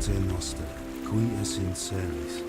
pater noster, qui es in celis.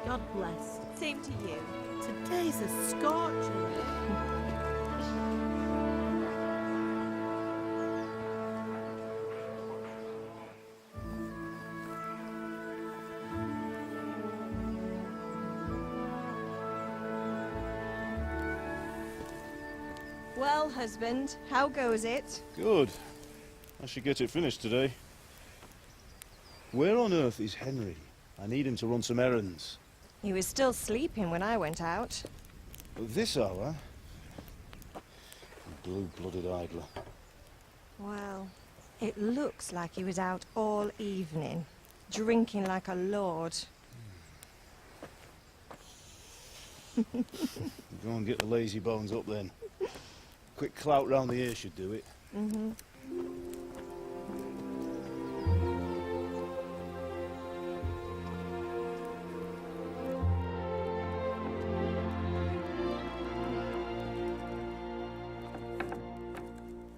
God bless. Same to you. Today's a scorcher. Well, husband, how goes it? Good. I should get it finished today. Where on earth is Henry? I need him to run some errands. He was still sleeping when I went out. At this hour? Blue-blooded idler. Well, it looks like he was out all evening, drinking like a lord. Go and get the lazy bones up then. Quick clout round the ear should do it. Mm-hmm.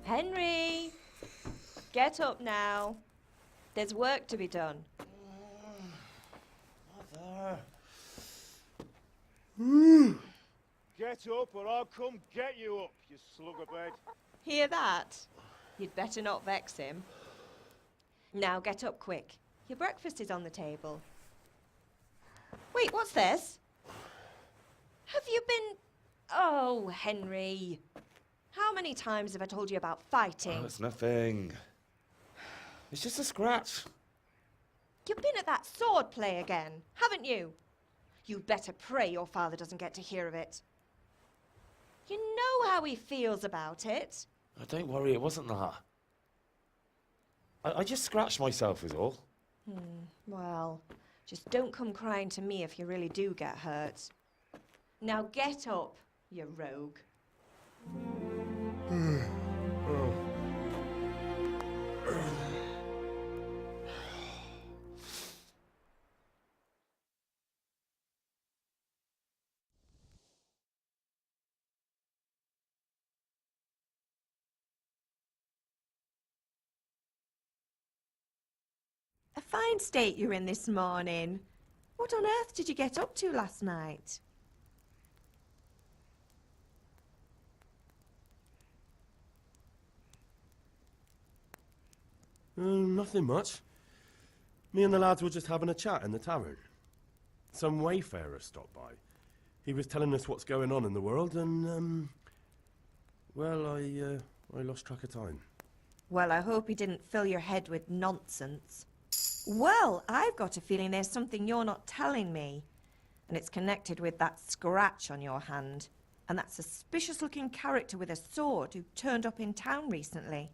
Henry! Get up now. There's work to be done. Mother. Get up or I'll come get you up, you slugabed. Hear that? You'd better not vex him. Now get up quick. Your breakfast is on the table. Wait, what's this? Have you been... Oh, Henry. How many times have I told you about fighting? Oh, it's nothing. It's just a scratch. You've been at that sword play again, haven't you? You'd better pray your father doesn't get to hear of it. You know how he feels about it. Oh, don't worry, it wasn't that. I just scratched myself is all. Well, just don't come crying to me if you really do get hurt. Now get up, you rogue. A fine state you're in this morning. What on earth did you get up to last night? Nothing much. Me and the lads were just having a chat in the tavern. Some wayfarer stopped by. He was telling us what's going on in the world, and, well, I lost track of time. Well, I hope he didn't fill your head with nonsense. Well, I've got a feeling there's something you're not telling me. And it's connected with that scratch on your hand. And that suspicious-looking character with a sword who turned up in town recently.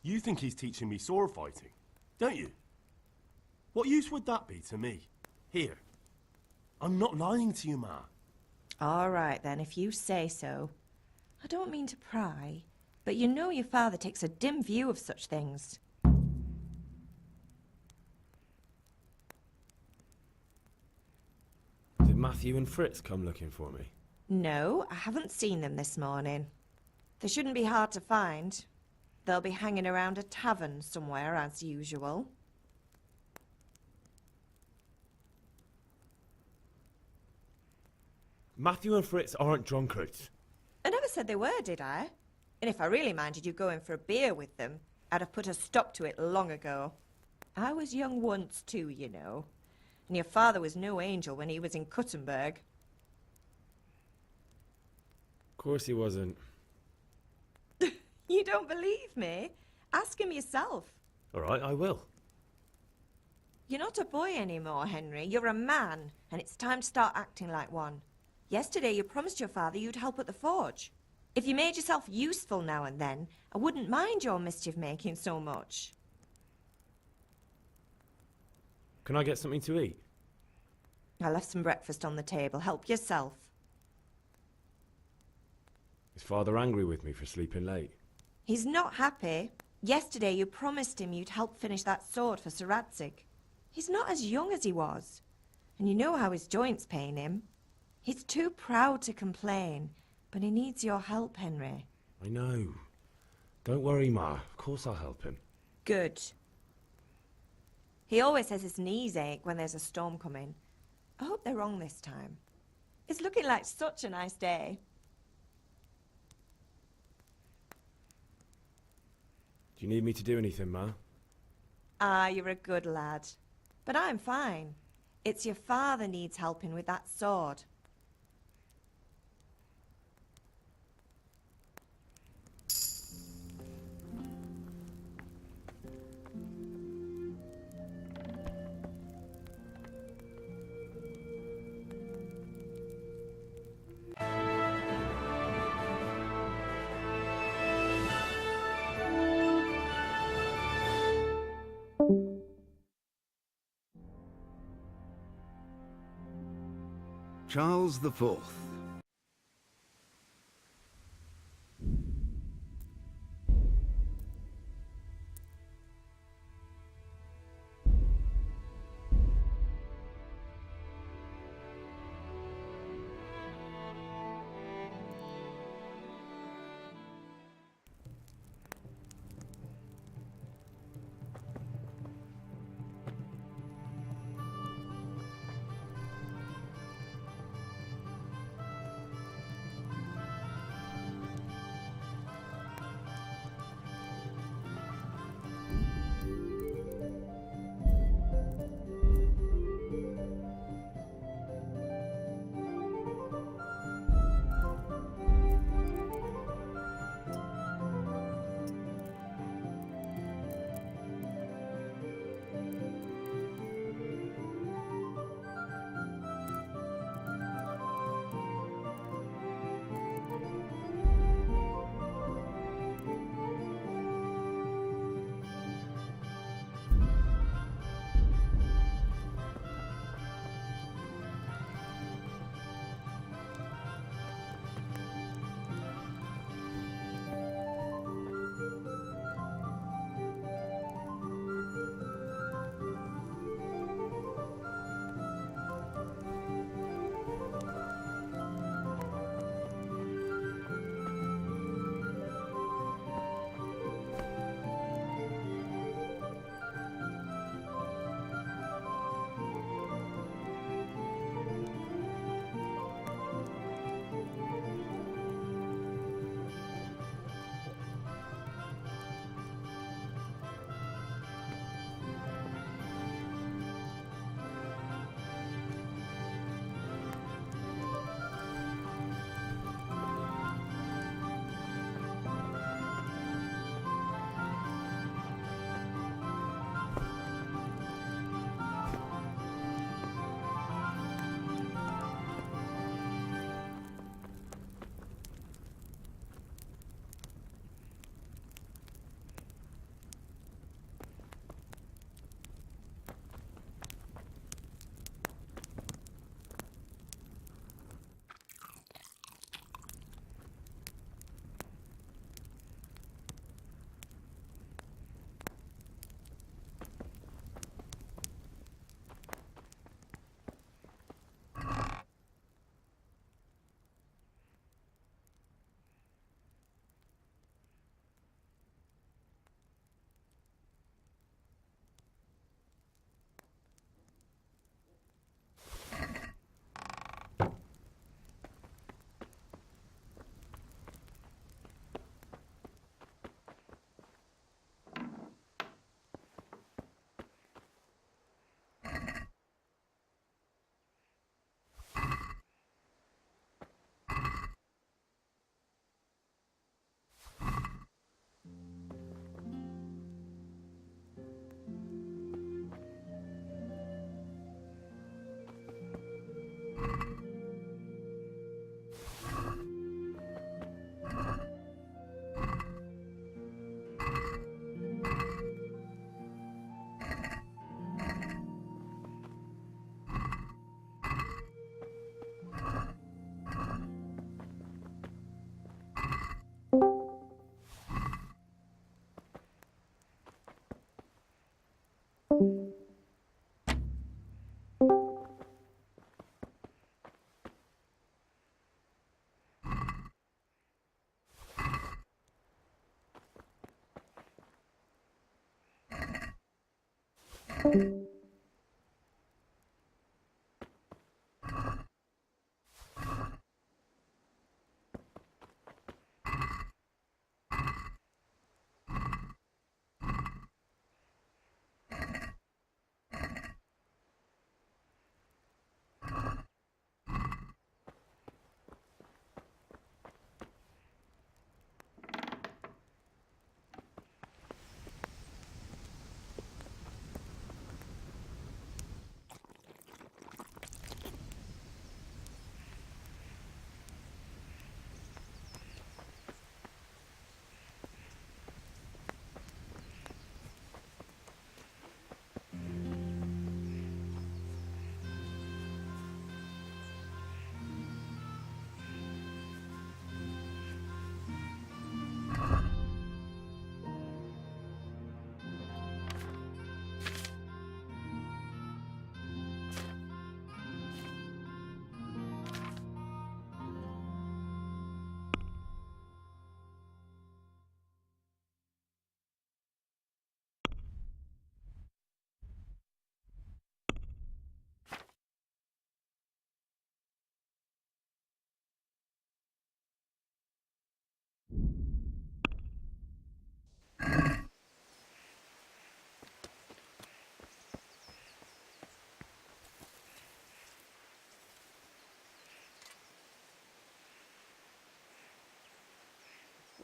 You think he's teaching me sword fighting, don't you? What use would that be to me? Here. I'm not lying to you, Ma. All right, then, if you say so. I don't mean to pry, but you know your father takes a dim view of such things. Did Matthew and Fritz come looking for me? No, I haven't seen them this morning. They shouldn't be hard to find. They'll be hanging around a tavern somewhere, as usual. Matthew and Fritz aren't drunkards. I never said they were, did I? And if I really minded you going for a beer with them, I'd have put a stop to it long ago. I was young once too, you know. And your father was no angel when he was in Kuttenberg. Of course he wasn't. You don't believe me? Ask him yourself. All right, I will. You're not a boy anymore, Henry. You're a man, and it's time to start acting like one. Yesterday you promised your father you'd help at the forge. If you made yourself useful now and then, I wouldn't mind your mischief-making so much. Can I get something to eat? I left some breakfast on the table. Help yourself. Is Father angry with me for sleeping late? He's not happy. Yesterday you promised him you'd help finish that sword for Sir Radzig. He's not as young as he was. And you know how his joints pain him. He's too proud to complain, but he needs your help, Henry. I know. Don't worry, Ma. Of course I'll help him. Good. He always says his knees ache when there's a storm coming. I hope they're wrong this time. It's looking like such a nice day. Do you need me to do anything, Ma? Ah, you're a good lad. But I'm fine. It's your father needs helping with that sword. Charles the Fourth.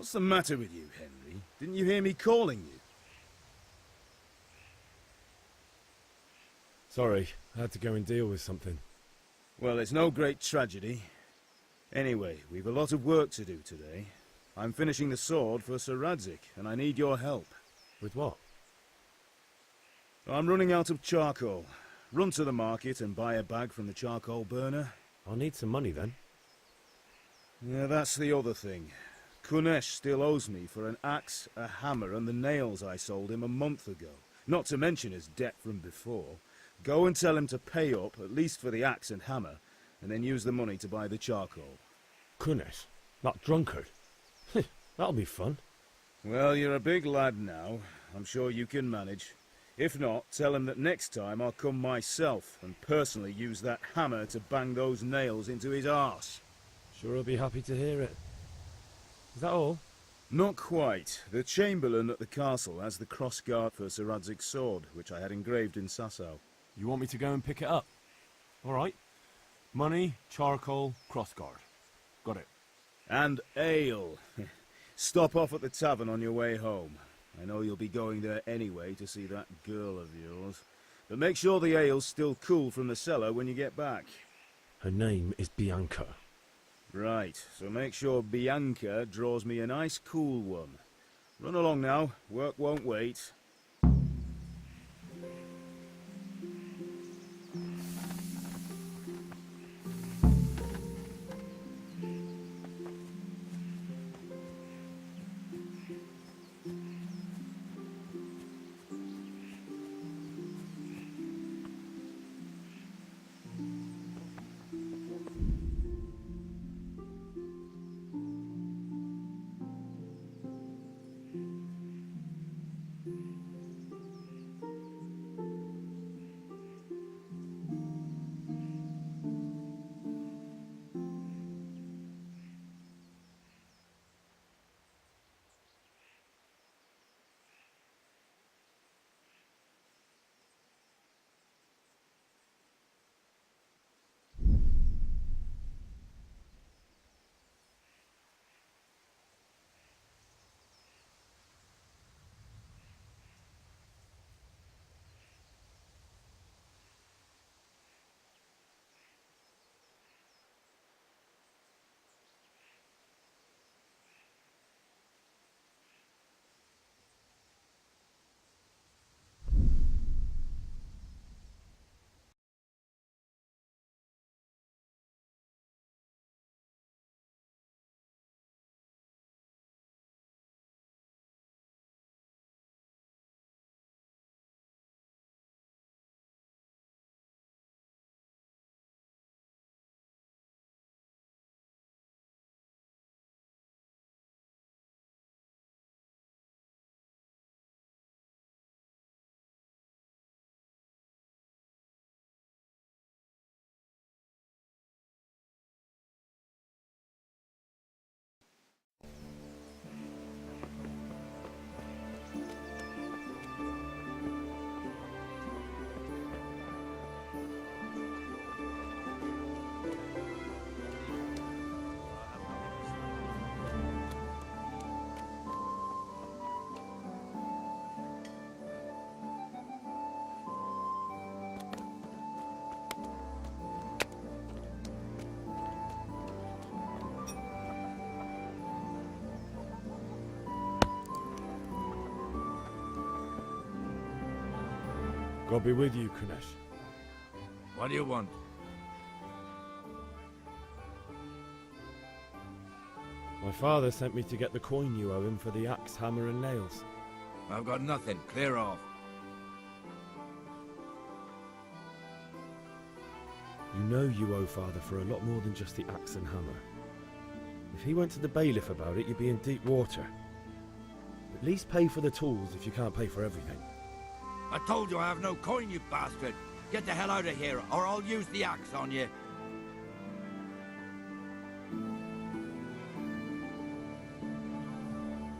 What's the matter with you, Henry? Didn't you hear me calling you? Sorry, I had to go and deal with something. Well, it's no great tragedy. Anyway, we've a lot of work to do today. I'm finishing the sword for Sir Radzik, and I need your help. With what? I'm running out of charcoal. Run to the market and buy a bag from the charcoal burner. I'll need some money then. Yeah, that's the other thing. Kunesh still owes me for an axe, a hammer, and the nails I sold him a month ago. Not to mention his debt from before. Go and tell him to pay up, at least for the axe and hammer, and then use the money to buy the charcoal. Kunesh? That drunkard? That'll be fun. Well, you're a big lad now. I'm sure you can manage. If not, tell him that next time I'll come myself and personally use that hammer to bang those nails into his arse. Sure I'll be happy to hear it. Is that all? Not quite. The Chamberlain at the castle has the crossguard for Sir Radzik's sword, which I had engraved in Sasau. You want me to go and pick it up? All right. Money, charcoal, crossguard. Got it. And ale. Stop off at the tavern on your way home. I know you'll be going there anyway to see that girl of yours. But make sure the ale's still cool from the cellar when you get back. Her name is Bianca. Right, so make sure Bianca draws me a nice cool one. Run along now, work won't wait. God be with you, Kunesh. What do you want? My father sent me to get the coin you owe him for the axe, hammer, and nails. I've got nothing. Clear off. You know you owe father for a lot more than just the axe and hammer. If he went to the bailiff about it, you'd be in deep water. At least pay for the tools if you can't pay for everything. I told you I have no coin, you bastard. Get the hell out of here, or I'll use the axe on you.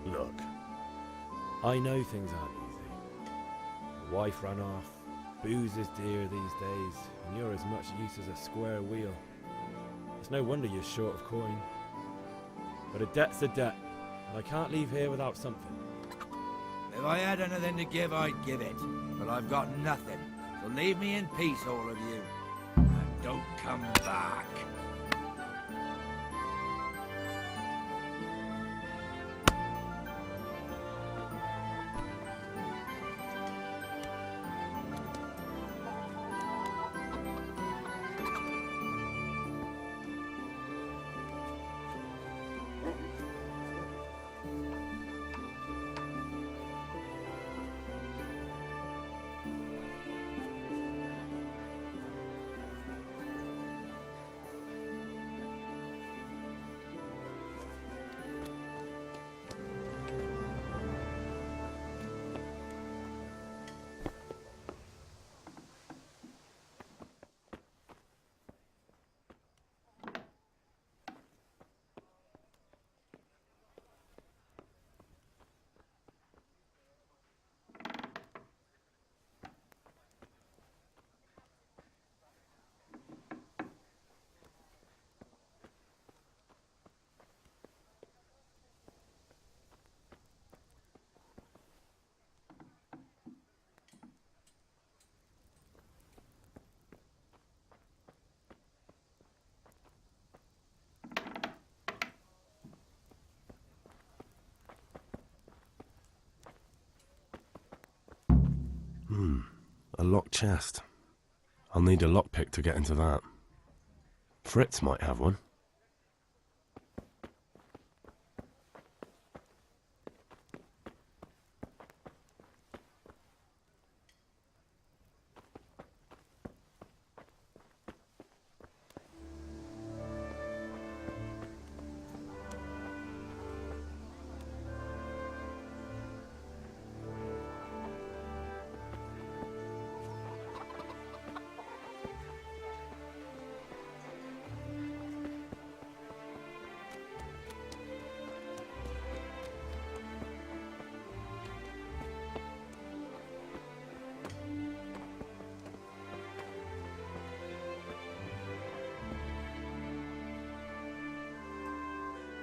Look, I know things aren't easy. The wife ran off, booze is dear these days, and you're as much use as a square wheel. It's no wonder you're short of coin. But a debt's a debt, and I can't leave here without something. If I had anything to give, I'd give it. But I've got nothing. So leave me in peace, all of you. And don't come back. A locked chest. I'll need a lockpick to get into that. Fritz might have one.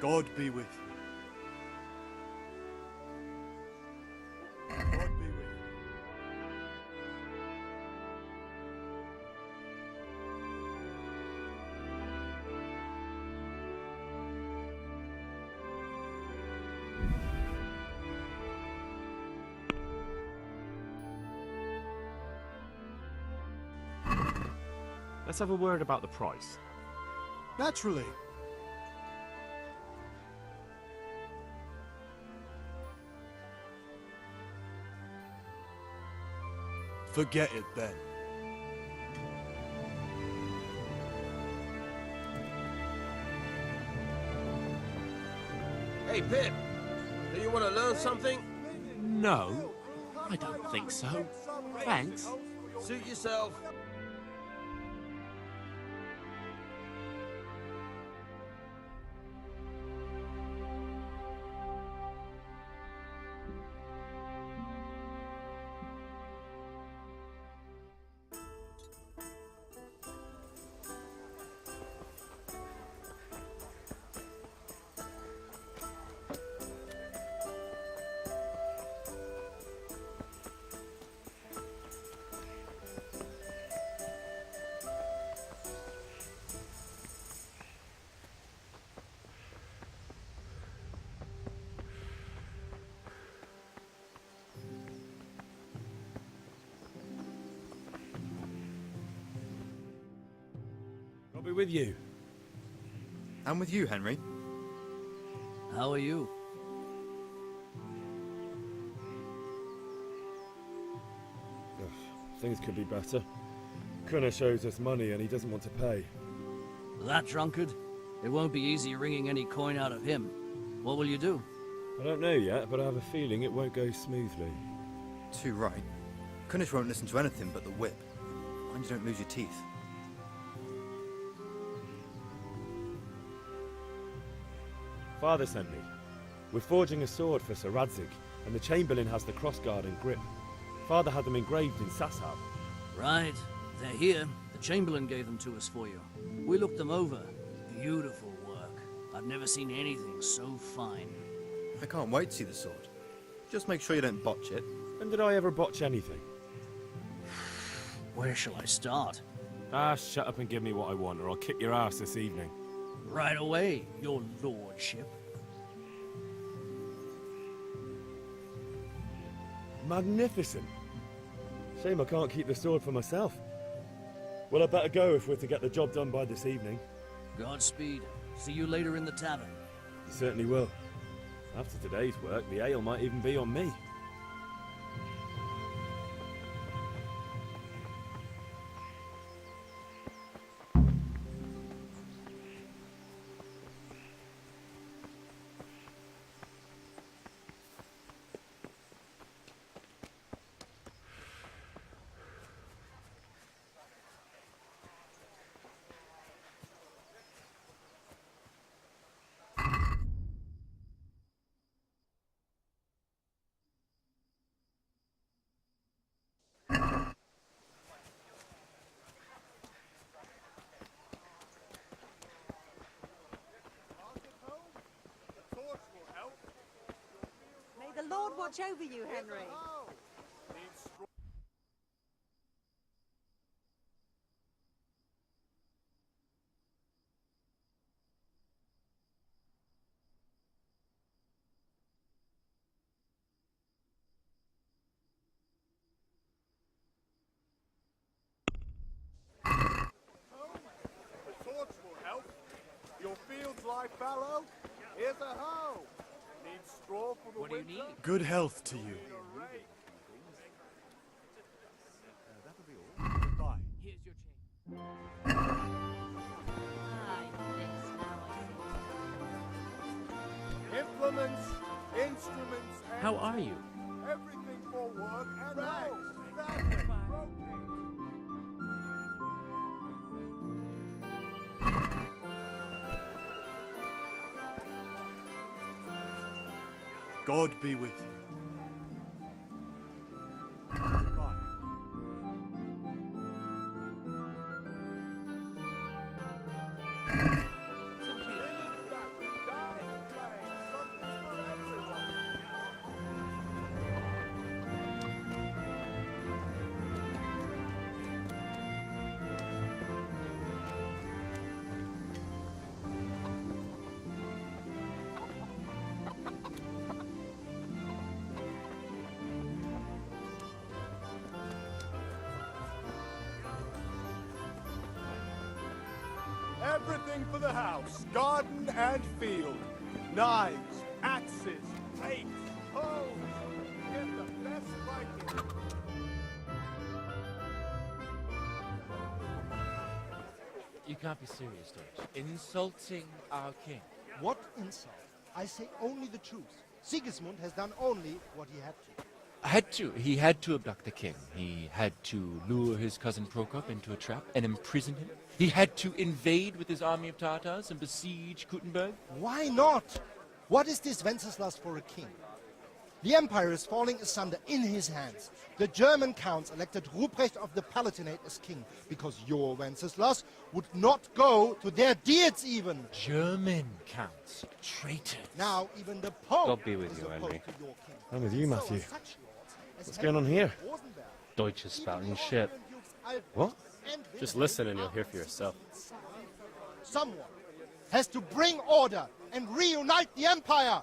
God be with you. God be with you. Let's have a word about the price. Naturally. Forget it, then. Hey, Pip, do you want to learn something? No, I don't think so. Thanks. Suit yourself. be with you. And with you, Henry. How are you? Things could be better. Kunesh owes us money and he doesn't want to pay. That drunkard? It won't be easy wringing any coin out of him. What will you do? I don't know yet, but I have a feeling it won't go smoothly. Too right. Kunesh won't listen to anything but the whip. Mind you don't lose your teeth. Father sent me. We're forging a sword for Sir Radzig, and the Chamberlain has the crossguard and grip. Father had them engraved in Sasab. Right. They're here. The Chamberlain gave them to us for you. We looked them over. Beautiful work. I've never seen anything so fine. I can't wait to see the sword. Just make sure you don't botch it. When did I ever botch anything? Where shall I start? Ah, shut up and give me what I want, or I'll kick your ass this evening. Right away, your lordship. Magnificent. Shame I can't keep the sword for myself. Well, I better go if we're to get the job done by this evening. Godspeed. See you later in the tavern. You certainly will. After today's work, the ale might even be on me. May the Lord watch over you, Henry. The torch will help. Your fields lie fallow. Here's a hoe. Need straw for the winter? Good health to you. Goodbye. Here's your change. Implements, instruments, and How are you? everything for work and rags. God be with you. Goodbye. Everything for the house, garden and field. Knives, axes, rakes, hoes. Get the best Viking. You can't be serious, George. Insulting our king. What insult? I say only the truth. Sigismund has done only what he had to. He had to abduct the king. He had to lure his cousin Prokop into a trap and imprison him. He had to invade with his army of Tatars and besiege Kuttenberg. Why not? What is this Wenceslas for a king? The empire is falling asunder in his hands. The German counts elected Ruprecht of the Palatinate as king because your Wenceslas would not go to their deeds even. German counts. Traitors. Now even the Pope God be with is you, opposed Henry. to your king. I'm with you, So Matthew. are such lords as What's going on here? Rosenberg, Deutsch is spouting shit. What? and Just listen and you'll hear for yourself. Someone has to bring order and reunite the empire.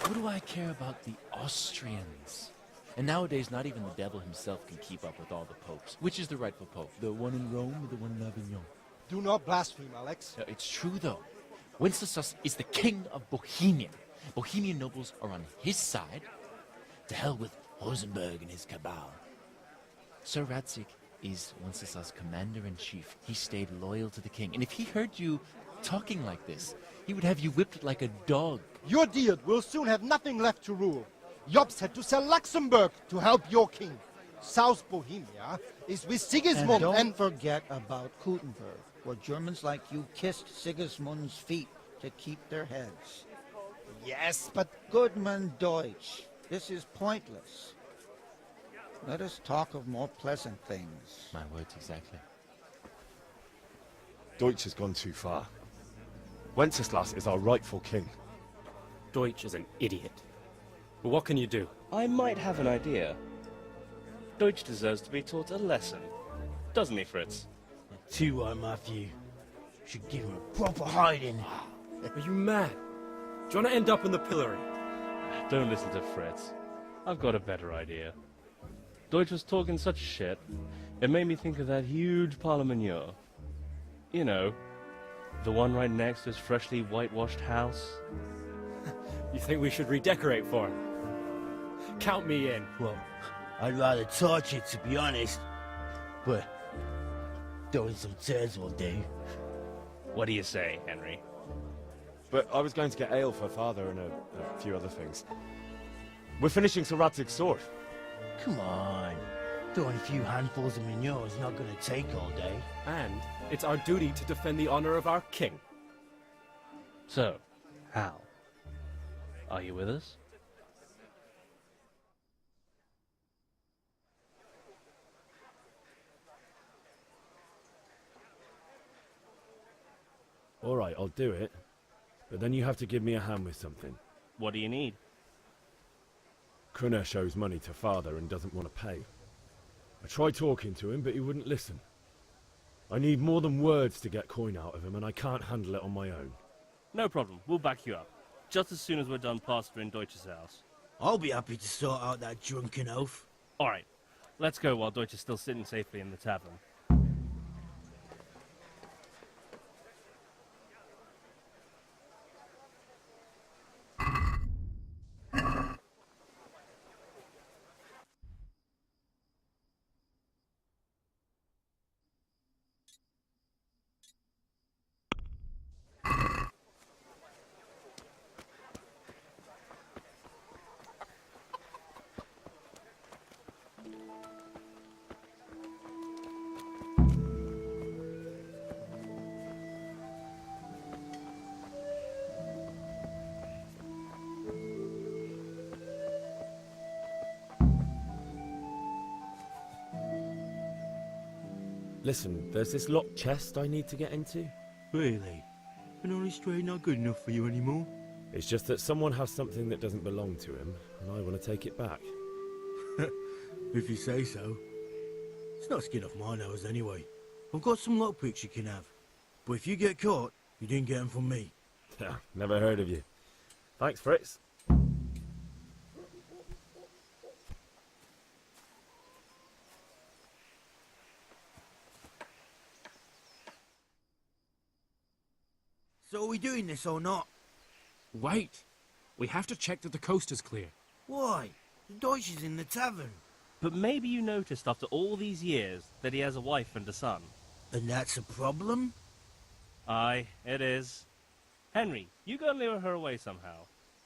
What do I care about the Austrians? And nowadays, not even the devil himself can keep up with all the popes. Which is the rightful pope? The one in Rome or the one in Avignon? Do not blaspheme, Alex. No, it's true, though. Wenceslas is the king of Bohemia. Bohemian nobles are on his side. To hell with Rosenberg and his cabal. Sir Radzik is Wenceslas' commander-in-chief. He stayed loyal to the king. And if he heard you talking like this, he would have you whipped like a dog. Your dear will soon have nothing left to rule. Jobs had to sell Luxembourg to help your king. South Bohemia is with Sigismund and don't forget about Gutenberg, where Germans like you kissed Sigismund's feet to keep their heads. Yes, but... Goodman Deutsch, this is pointless. Let us talk of more pleasant things. My words exactly. Deutsch has gone too far. Wenceslas is our rightful king. Deutsch is an idiot. But what can you do? I might have an idea. Deutsch deserves to be taught a lesson. Doesn't he, Fritz? Too right, Matthew. Should give him a proper hiding. Are you mad? Do you want to end up in the pillory? Don't listen to Fritz. I've got a better idea. Deutsch was talking such shit, it made me think of that huge parliament. You know, the one right next to his freshly whitewashed house. You think we should redecorate for him? Count me in. Well, I'd rather torch it, to be honest. But throwing some tears will do. What do you say, Henry? But I was going to get ale for father and a few other things. We're finishing Sir Radzig's sword. Come on. Throwing a few handfuls of manure is not going to take all day. And it's our duty to defend the honor of our king. So, Hal, are you with us? All right, I'll do it. But then you have to give me a hand with something. What do you need? Kunesh owes money to father and doesn't want to pay. I tried talking to him, but he wouldn't listen. I need more than words to get coin out of him, and I can't handle it on my own. No problem. We'll back you up. Just as soon as we're done plastering Deutsch's house. I'll be happy to sort out that drunken oaf. All right. Let's go while Deutsch is still sitting safely in the tavern. Listen, there's this locked chest I need to get into. Really? And only straight not good enough for you anymore? It's just that someone has something that doesn't belong to him, and I want to take it back. If you say so. It's not skin off my nose anyway. I've got some lockpicks you can have. But if you get caught, you didn't get them from me. Never heard of you. Thanks, Fritz. So are we doing this or not? Wait. We have to check that the coast is clear. Why? The Deutsch is in the tavern. But maybe you noticed after all these years that he has a wife and a son. And that's a problem? Aye, it is. Henry, you go and lure her away somehow.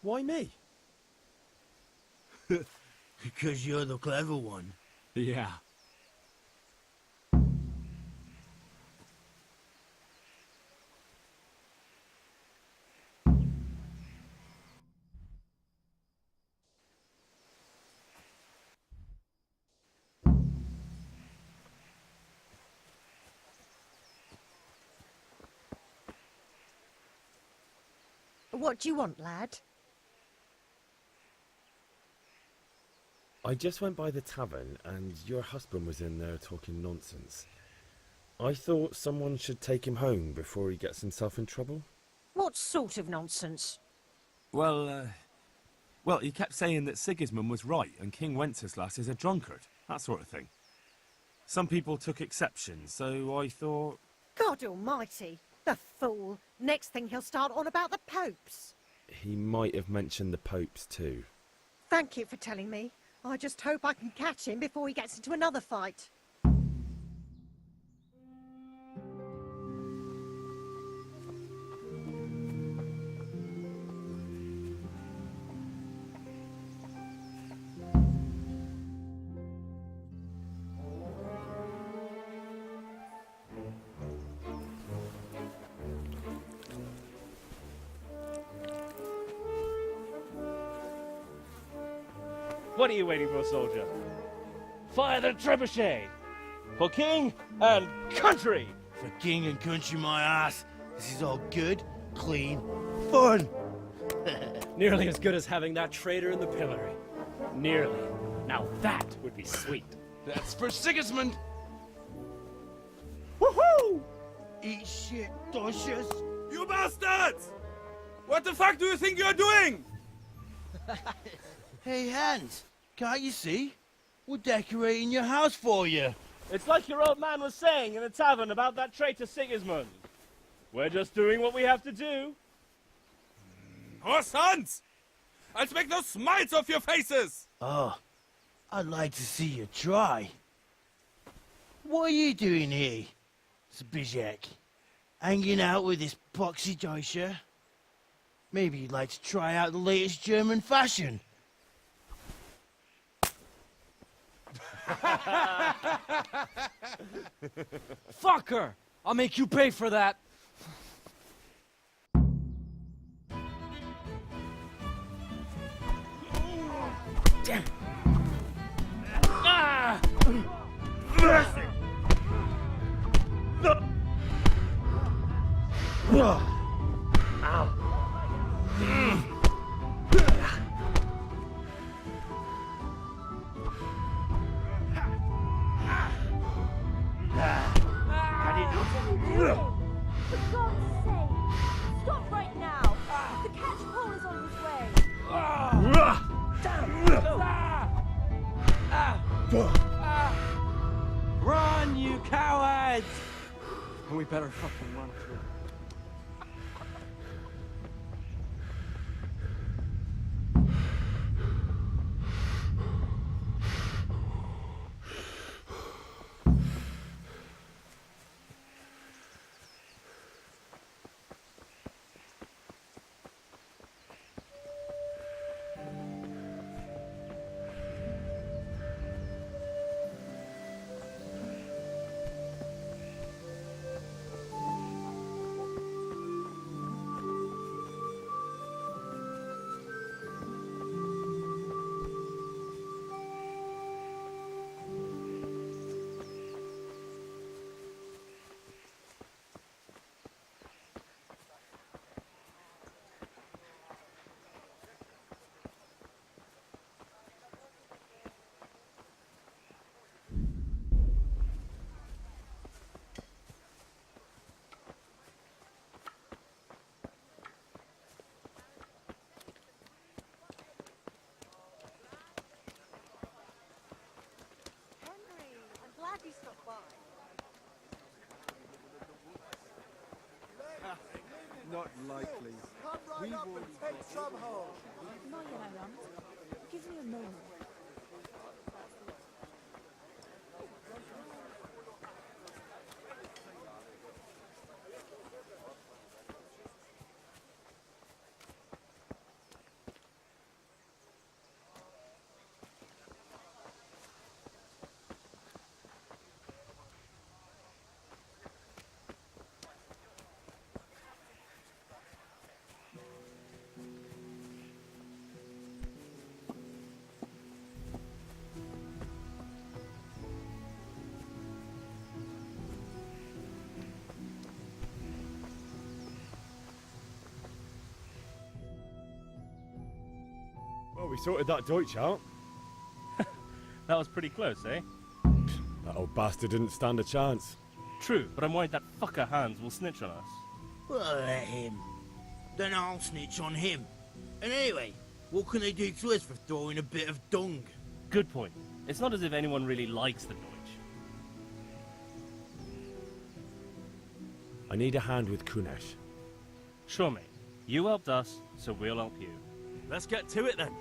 Why me? Because you're the clever one. Yeah. What do you want, lad? I just went by the tavern and your husband was in there talking nonsense. I thought someone should take him home before he gets himself in trouble. What sort of nonsense? Well, Well, he kept saying that Sigismund was right and King Wenceslas is a drunkard, that sort of thing. Some people took exception, so I thought... God almighty, the fool. Next thing he'll start on about the popes. He might have mentioned the popes too. Thank you for telling me. I just hope I can catch him before he gets into another fight. What are you waiting for, soldier? Fire the trebuchet! For king and country! For king and country, my ass. This is all good, clean, fun. Nearly as good as having that traitor in the pillory. Nearly. Now that would be sweet. That's for Sigismund! Woohoo! Eat shit, doshes. You bastards! What the fuck do you think you're doing? Hey, Hans, can't you see? We're decorating your house for you. It's like your old man was saying in the tavern about that traitor Sigismund. We're just doing what we have to do. Oh, sons! I'll make those smiles off your faces! Oh, I'd like to see you try. What are you doing here, Zbigniew? Hanging out with this poxy Deutscher? Maybe you'd like to try out the latest German fashion. Fuck her! I'll make you pay for that! Damn! Ah! Ow! For God's sake, stop right now! The catch pole is on his way! Run, you cowards! We better fucking run through. He stopped by. Not likely. Come right up and take some home. Not yet, I won't. Give me a moment. Well, we sorted that Deutsch out. That was pretty close, eh? That old bastard didn't stand a chance. True, but I'm worried that fucker Hans will snitch on us. Well, let him. Then I'll snitch on him. And anyway, What can they do to us for throwing a bit of dung? Good point. It's not as if anyone really likes the Deutsch. I need a hand with Kunesh. Sure, mate. You helped us, so we'll help you. Let's get to it then.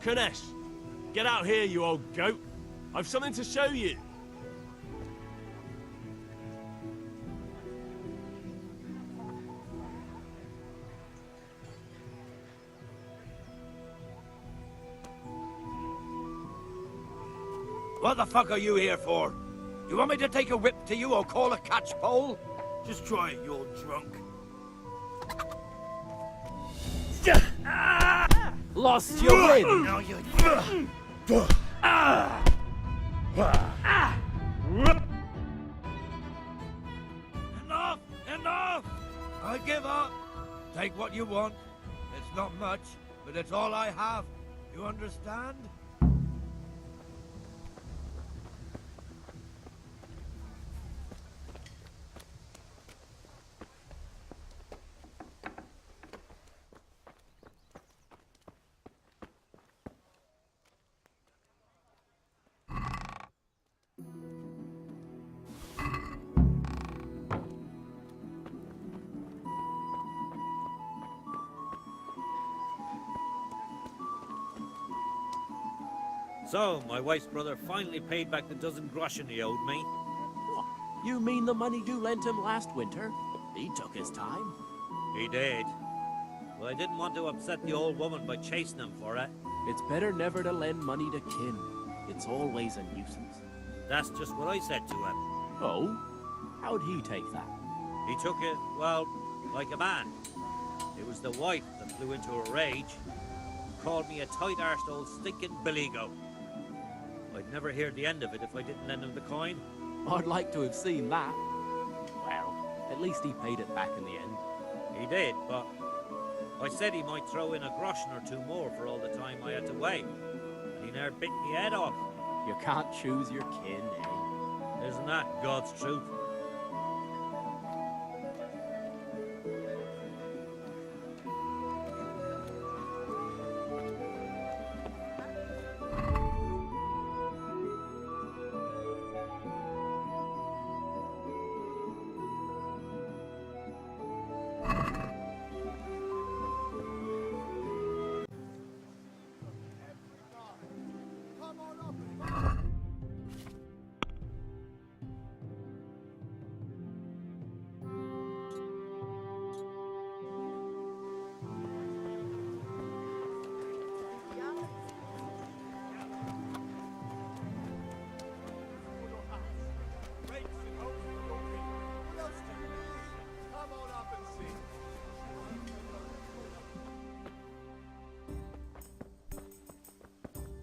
Kunesh, get out here, you old goat. I've something to show you. What the fuck are you here for? You want me to take a whip to you or call a catch pole? Just try it, you old drunk. Lost your win! Now you're... Enough! Enough! I give up. Take what you want. It's not much, but it's all I have. You understand? So, my wife's brother finally paid back the dozen groschen he owed me. You mean the money you lent him last winter? He took his time. He did. But I didn't want to upset the old woman by chasing him for it. It's better never to lend money to kin. It's always a nuisance. That's just what I said to him. Oh? How'd he take that? He took it, well, like a man. It was the wife that flew into a rage. Called me a tight-arsed old stinking billy-goat. I'd never hear the end of it if I didn't lend him the coin. I'd like to have seen that. Well, at least he paid it back in the end. He did, but I said he might throw in a groschen or two more for all the time I had to wait. And he never bit me head off. You can't choose your kin, eh? Isn't that God's truth?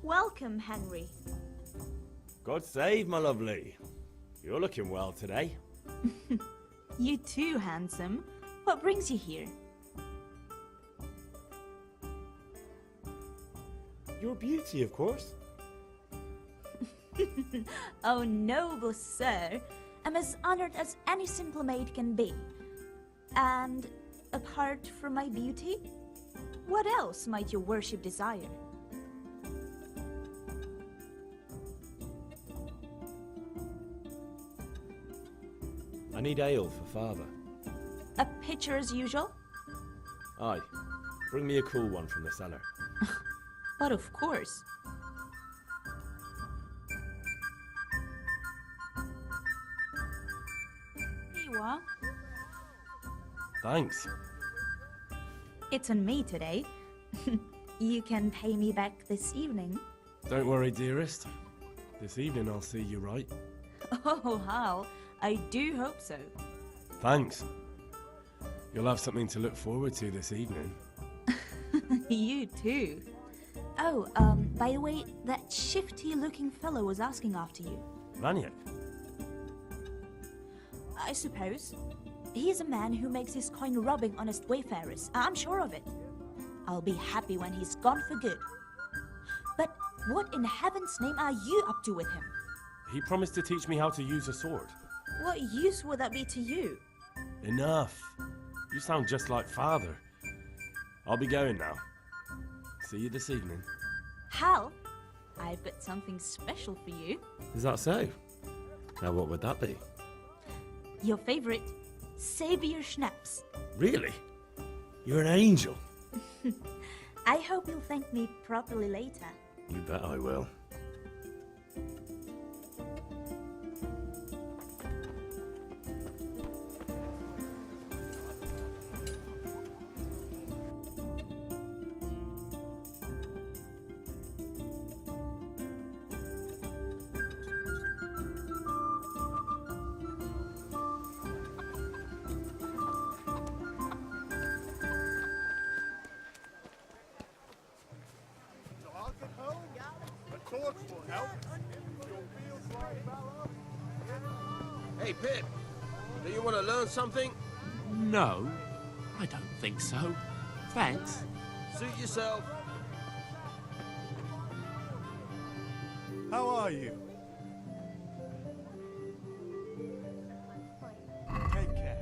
Welcome, Henry. God save, my lovely. You're looking well today. You too, handsome. What brings you here? Your beauty, of course. Oh, noble sir. I'm as honored as any simple maid can be. And apart from my beauty, what else might your worship desire? I need ale for father. A pitcher as usual? Aye. Bring me a cool one from the cellar. But of course. Here you are. Thanks. It's on me today. You can pay me back this evening. Don't worry, dearest. This evening I'll see you right. Oh, how? I do hope so. Thanks. You'll have something to look forward to this evening. You too. Oh, by the way, that shifty-looking fellow was asking after you. Maniac? I suppose. He's a man who makes his coin robbing honest wayfarers. I'm sure of it. I'll be happy when he's gone for good. What in heaven's name are you up to with him? He promised to teach me how to use a sword. What use would that be to you? Enough. You sound just like father. I'll be going now. See you this evening. Hal, I've got something special for you. Is that so? Now what would that be? Your favorite, Savior Schnapps. Really? You're an angel. I hope you'll thank me properly later. You bet I will. Hey, Pip, do you want to learn something? No, I don't think so. Thanks. Suit yourself. How are you? Take care.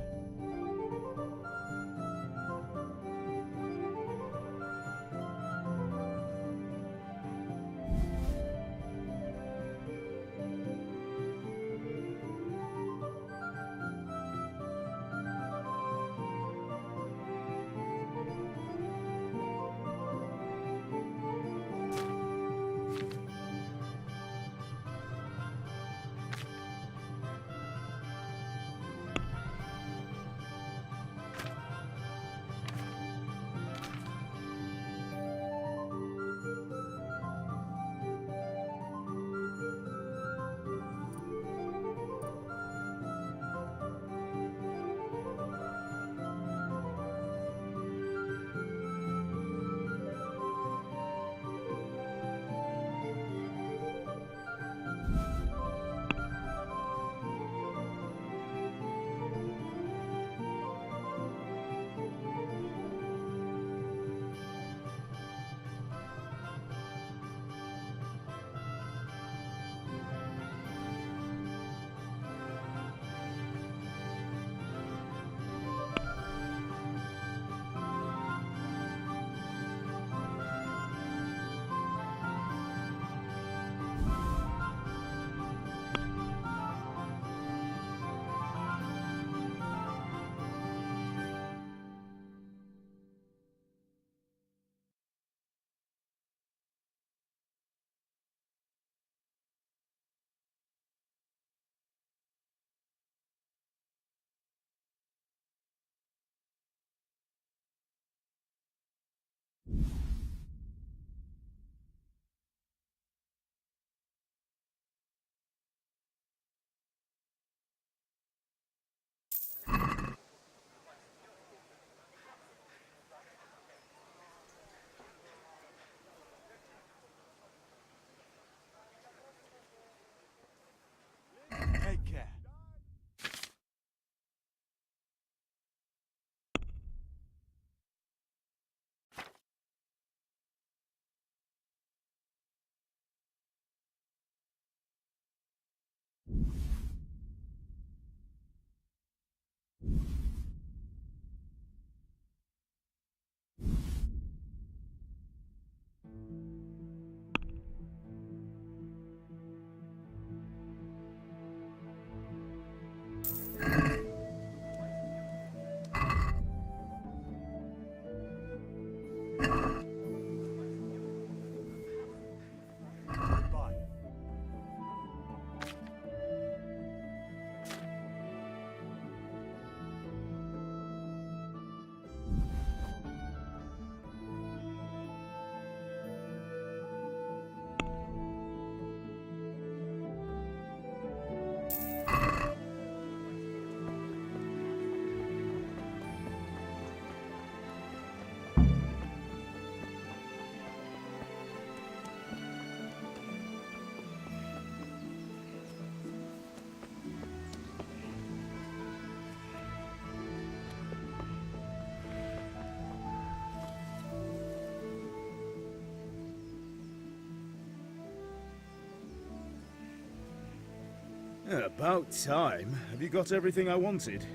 About time. Have you got everything I wanted?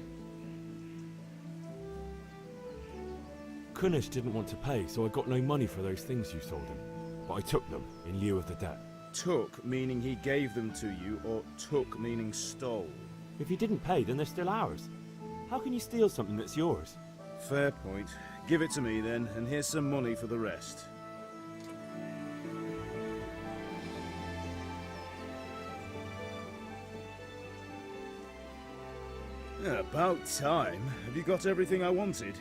Kunish didn't want to pay, so I got no money for those things you sold him. But I took them in lieu of the debt. Took, meaning he gave them to you, or took, meaning stole? If he didn't pay, then they're still ours. How can you steal something that's yours? Fair point. Give it to me then, and here's some money for the rest. About time. Have you got everything I wanted?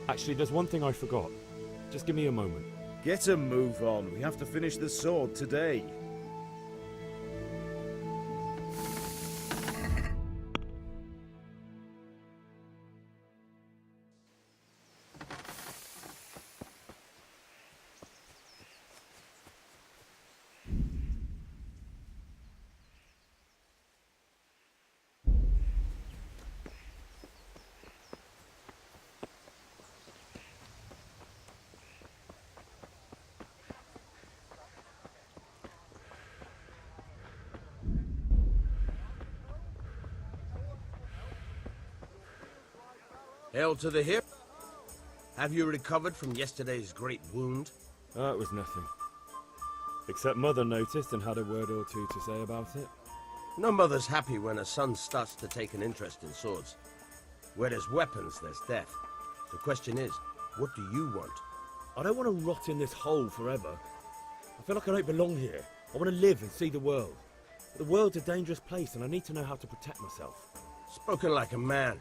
Actually, there's one thing I forgot. Just give me a moment. Get a move on. We have to finish the sword today. Hail to the hip. Have you recovered from yesterday's great wound? It was nothing. Except Mother noticed and had a word or two to say about it. No mother's happy when a son starts to take an interest in swords. Where there's weapons, there's death. The question is, what do you want? I don't want to rot in this hole forever. I feel like I don't belong here. I want to live and see the world. But the world's a dangerous place and I need to know how to protect myself. Spoken like a man.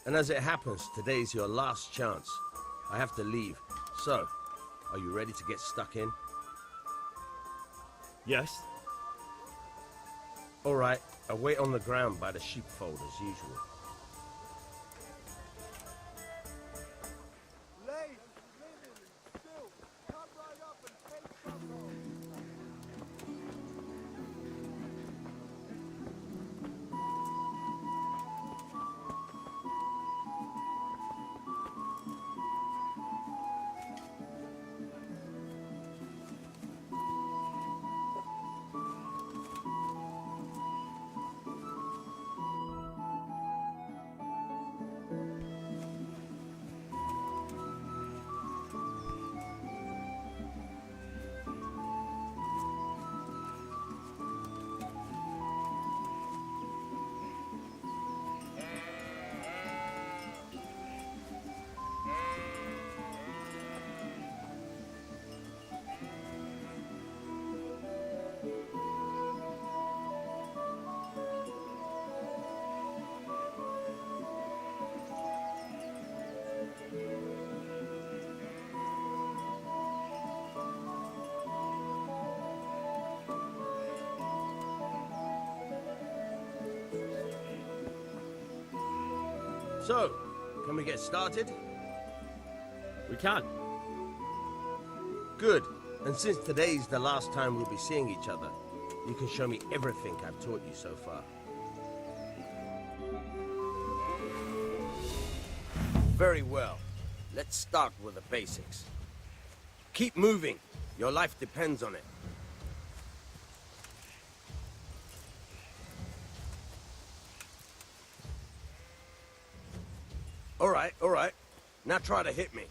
And as it happens, today's your last chance. I have to leave. So, are you ready to get stuck in? Yes. All right, I'll wait on the ground by the sheepfold as usual. So, can we get started? We can. Good. And since today's the last time we'll be seeing each other, you can show me everything I've taught you so far. Very well. Let's start with the basics. Keep moving. Your life depends on it. All right. Now try to hit me.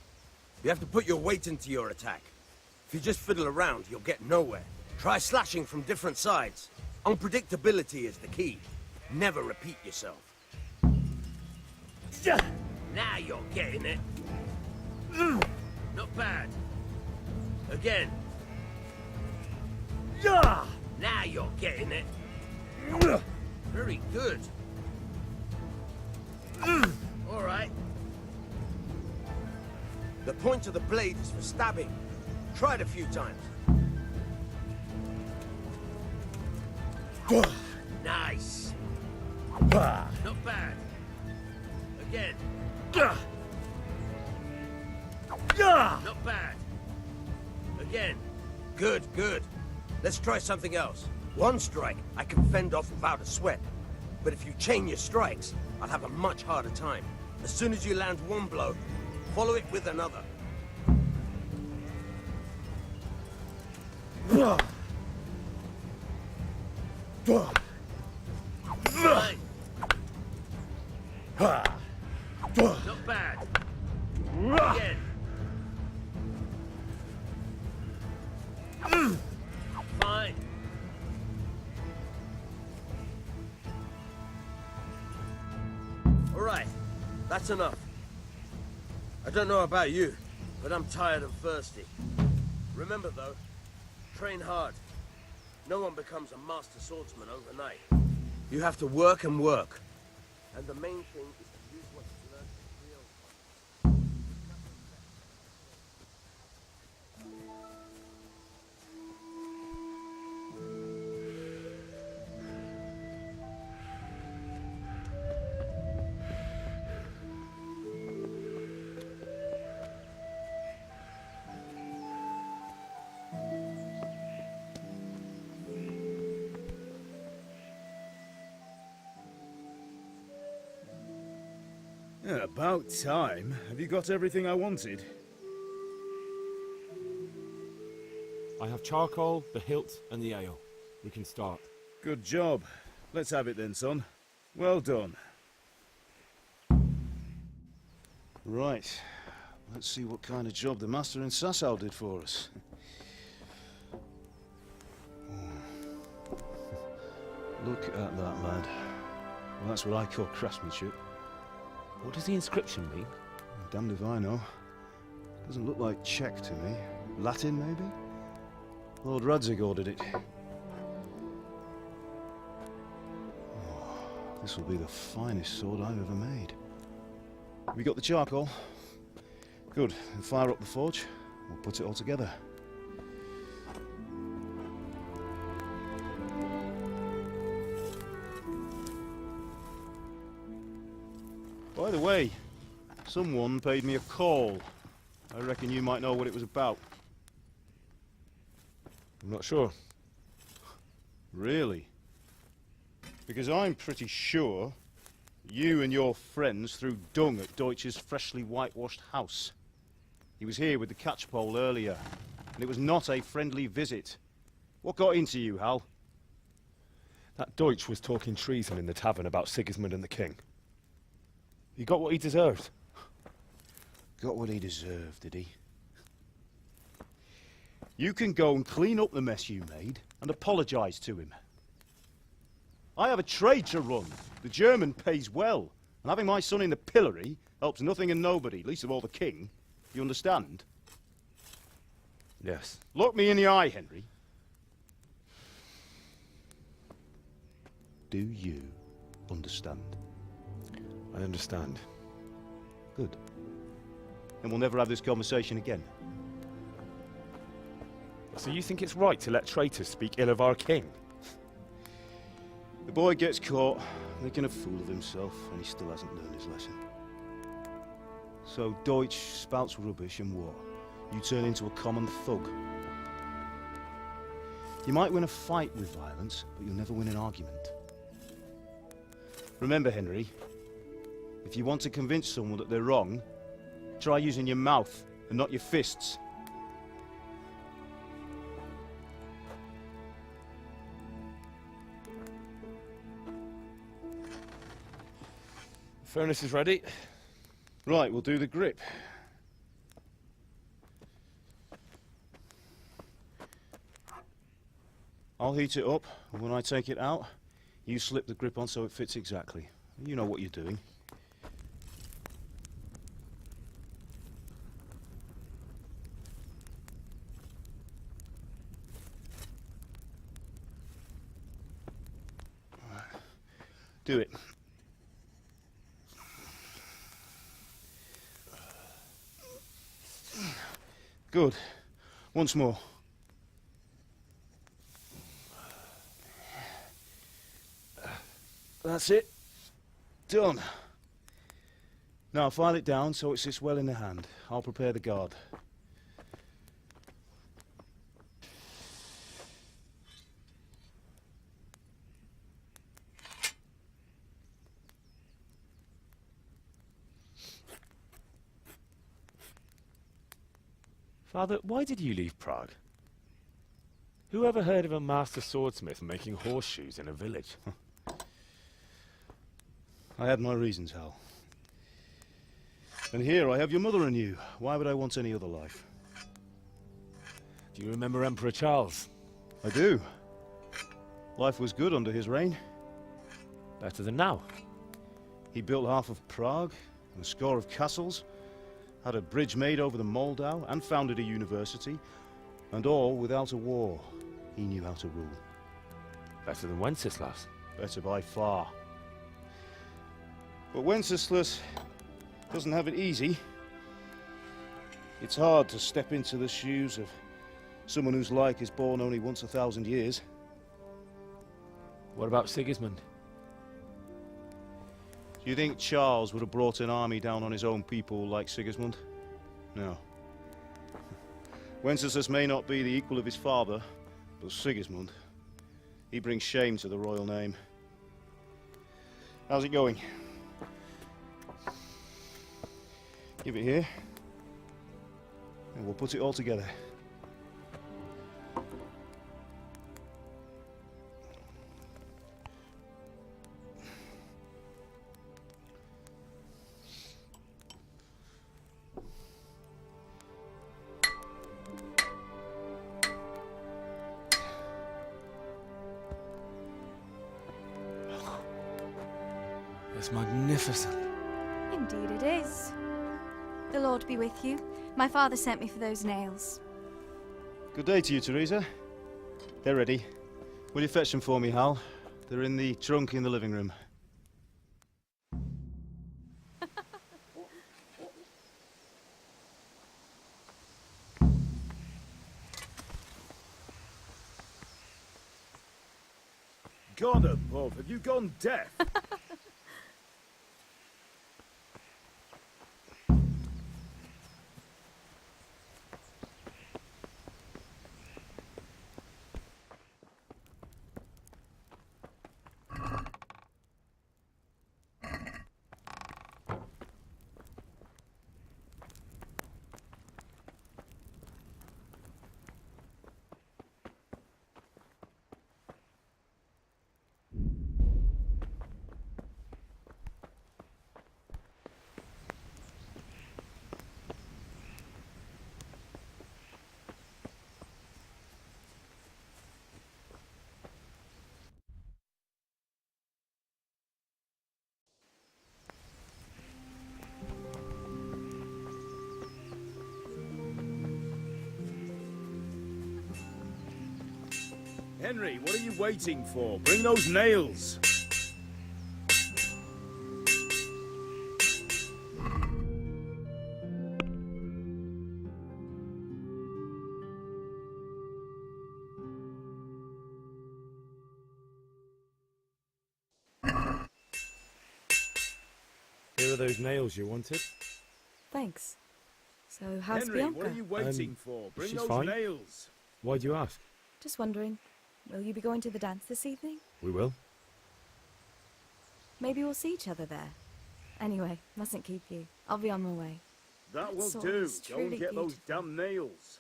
You have to put your weight into your attack. If you just fiddle around, you'll get nowhere. Try slashing from different sides. Unpredictability is the key. Never repeat yourself. Now you're getting it. Not bad. Again. Now you're getting it. Very good. All right. The point of the blade is for stabbing. Try it a few times. Nice. Not bad. Again. Not bad. Again. Good. Let's try something else. One strike I can fend off without a sweat. But if you chain your strikes, I'll have a much harder time. As soon as you land one blow, follow it with another. Fine. Not bad. Again. Fine. All right, that's enough. I don't know about you, but I'm tired and thirsty. Remember though, train hard. No one becomes a master swordsman overnight. You have to work and work. And the main thing is to use what you learn in real. Yeah, about time. Have you got everything I wanted? I have charcoal, the hilt, and the ale. We can start. Good job. Let's have it then, son. Well done. Right. Let's see what kind of job the master in Sasau did for us. Look at that, lad. Well, that's what I call craftsmanship. What does the inscription mean? Damned if I know. Doesn't look like Czech to me. Latin, maybe? Lord Radzig ordered it. Oh, this will be the finest sword I've ever made. Have you got the charcoal? Good. Then fire up the forge. We'll put it all together. By the way, someone paid me a call. I reckon you might know what it was about. I'm not sure. Really? Because I'm pretty sure you and your friends threw dung at Deutsch's freshly whitewashed house. He was here with the catchpole earlier, and it was not a friendly visit. What got into you, Hal? That Deutsch was talking treason in the tavern about Sigismund and the king. He got what he deserved. Got what he deserved, did he? You can go and clean up the mess you made and apologise to him. I have a trade to run. The German pays well, and having my son in the pillory helps nothing and nobody, least of all the king. You understand? Yes. Look me in the eye, Henry. Do you understand? I understand. Good. Then we'll never have this conversation again. So you think it's right to let traitors speak ill of our king? The boy gets caught making a fool of himself, and he still hasn't learned his lesson. So Deutsch spouts rubbish and war. You turn into a common thug. You might win a fight with violence, but you'll never win an argument. Remember, Henry, if you want to convince someone that they're wrong, try using your mouth and not your fists. The furnace is ready. Right, we'll do the grip. I'll heat it up, and when I take it out, you slip the grip on so it fits exactly. You know what you're doing. Do it. Good. Once more. That's it. Done. Now file it down so it sits well in the hand. I'll prepare the guard. Father, why did you leave Prague? Who ever heard of a master swordsmith making horseshoes in a village? I had my reasons, Hal. And here I have your mother and you. Why would I want any other life? Do you remember Emperor Charles? I do. Life was good under his reign. Better than now. He built half of Prague, and a score of castles, had a bridge made over the Moldau, and founded a university, and all without a war. He knew how to rule. Better than Wenceslas. Better by far. But Wenceslas doesn't have it easy. It's hard to step into the shoes of someone whose like is born only once 1,000 years. What about Sigismund? Do you think Charles would have brought an army down on his own people like Sigismund? No. Wenceslas may not be the equal of his father, but Sigismund, he brings shame to the royal name. How's it going? Give it here, and we'll put it all together. It's magnificent. Indeed it is. The Lord be with you. My father sent me for those nails. Good day to you, Teresa. They're ready. Will you fetch them for me, Hal? They're in the trunk in the living room. God above, have you gone deaf? Henry, what are you waiting for? Bring those nails! Here are those nails you wanted. Thanks. So, how's Henry, Bianca? what are you waiting for? Bring she's those fine. nails! Why do you ask? Just wondering, will you be going to the dance this evening? We will. Maybe we'll see each other there. Anyway, mustn't keep you. I'll be on my way. That will sword do. is Go and truly get those beautiful. damn nails.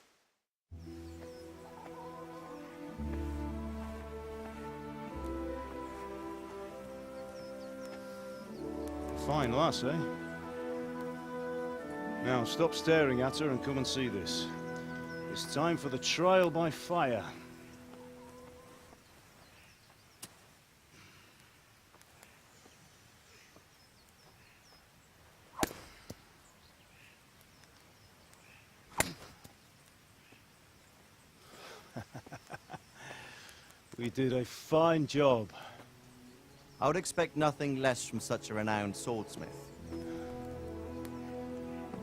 Fine lass, eh? Now stop staring at her and come and see this. It's time for the trial by fire. We did a fine job. I would expect nothing less from such a renowned swordsmith.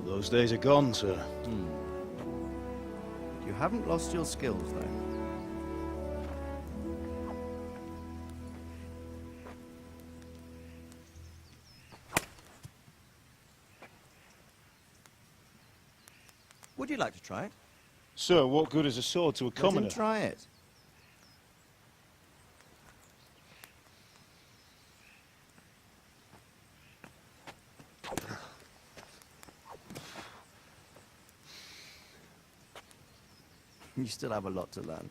Those days are gone, sir. You haven't lost your skills, though. Would you like to try it? Sir, what good is a sword to a commoner? Let him try it. You still have a lot to learn.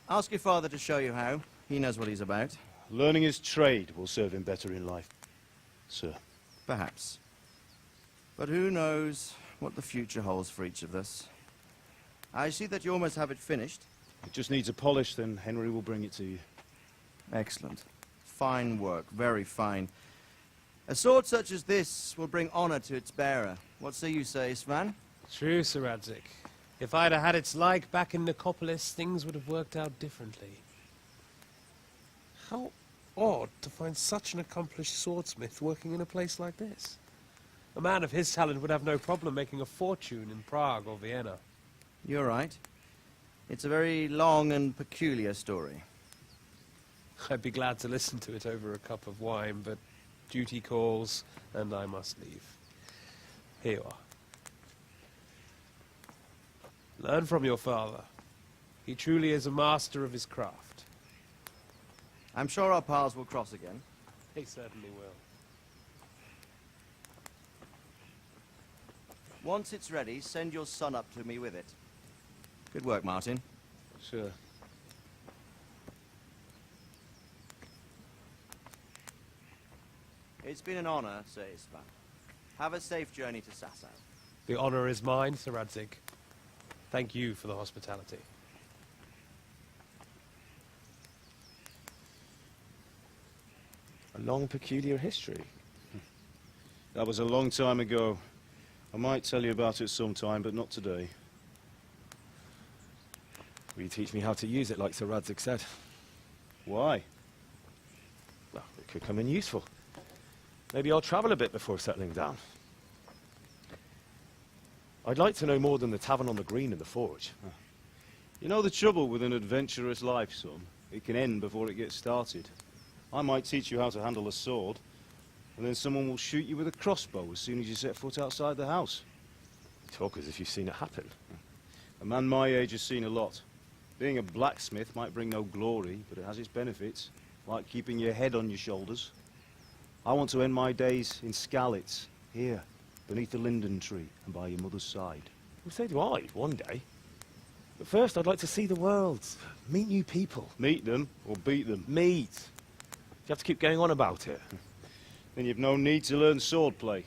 Ask your father to show you how. He knows what he's about. Learning his trade will serve him better in life, sir. Perhaps. But who knows what the future holds for each of us. I see that you almost have it finished. It just needs a polish, then Henry will bring it to you. Excellent. Fine work, very fine. A sword such as this will bring honor to its bearer. What say you, Svan? True, Sir Radzik. If I'd have had its like back in Nicopolis, things would have worked out differently. How odd to find such an accomplished swordsmith working in a place like this. A man of his talent would have no problem making a fortune in Prague or Vienna. You're right. It's a very long and peculiar story. I'd be glad to listen to it over a cup of wine, but duty calls, and I must leave. Here you are. Learn from your father. He truly is a master of his craft. I'm sure our paths will cross again. He certainly will. Once it's ready, send your son up to me with it. Good work, Martin. Sure. It's been an honor, Sir Isvan. Have a safe journey to Sasau. The honor is mine, Sir Radzik. Thank you for the hospitality. A long, peculiar history. That was a long time ago. I might tell you about it sometime, but not today. Will you teach me how to use it, like Sir Radzik said? Why? Well, it could come in useful. Maybe I'll travel a bit before settling down. I'd like to know more than the tavern on the green and the forge. You know the trouble with an adventurous life, son? It can end before it gets started. I might teach you how to handle a sword, and then someone will shoot you with a crossbow as soon as you set foot outside the house. You talk as if you've seen it happen. A man my age has seen a lot. Being a blacksmith might bring no glory, but it has its benefits, like keeping your head on your shoulders. I want to end my days in Skalitz, here, beneath the linden tree and by your mother's side. Well, so do I, one day. But first, I'd like to see the world, meet new people. Meet them, or beat them? Meet. You have to keep going on about it. Then you've no need to learn swordplay.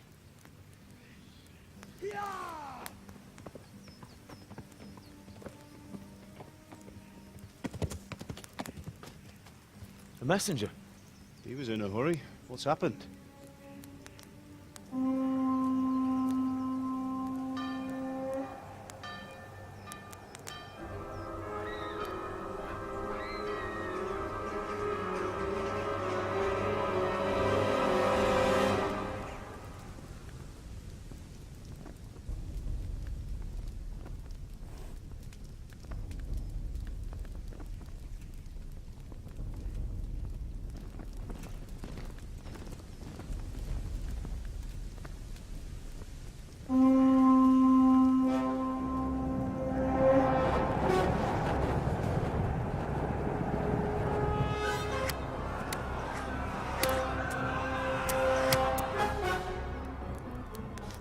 A messenger. He was in a hurry. What's happened?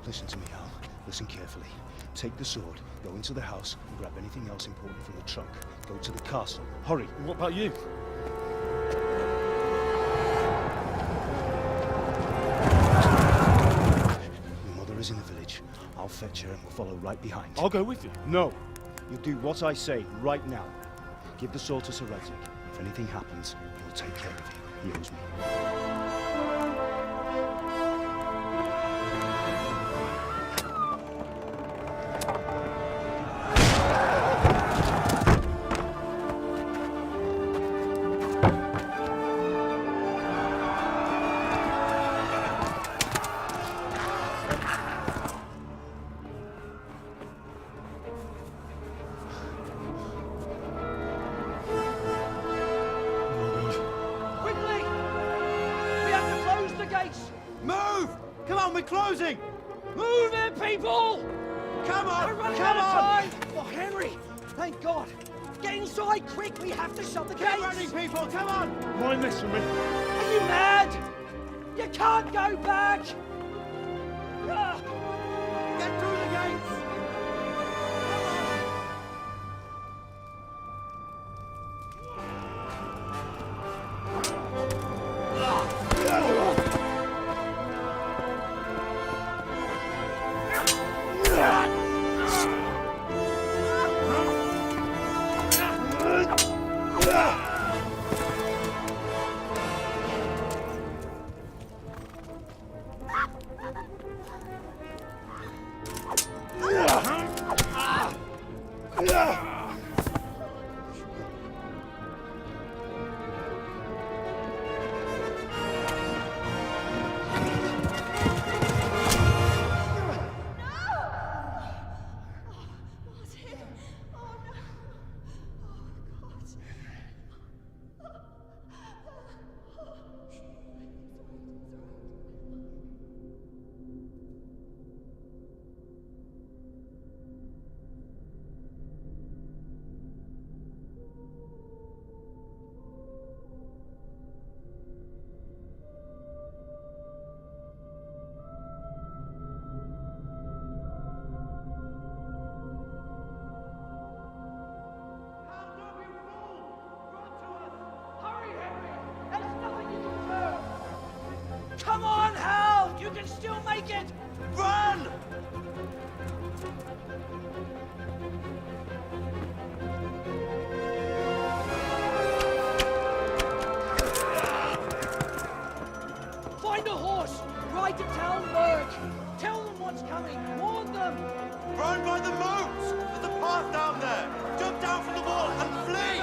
Listen to me, Al. Listen carefully. Take the sword, go into the house, and grab anything else important from the trunk. Go to the castle. Hurry. What about you? Your mother is in the village. I'll fetch her and we'll follow right behind. I'll go with you. No. You'll do what I say right now. Give the sword to Sir Radzik. If anything happens, he'll take care of you. He owes me. Closing! Move it, people! Come on! We're running out of time! Oh, Henry! Thank God! Get inside, quick! We have to shut the gates! Get running, people! Come on! Mind this for me. Are you mad? You can't go back! Get through the gates! Come on, Hal! You can still make it! Run! Find a horse! Ride to Talmberg! Tell them what's coming! Warn them! Run by the moat! There's a path down there! Jump down from the wall and flee!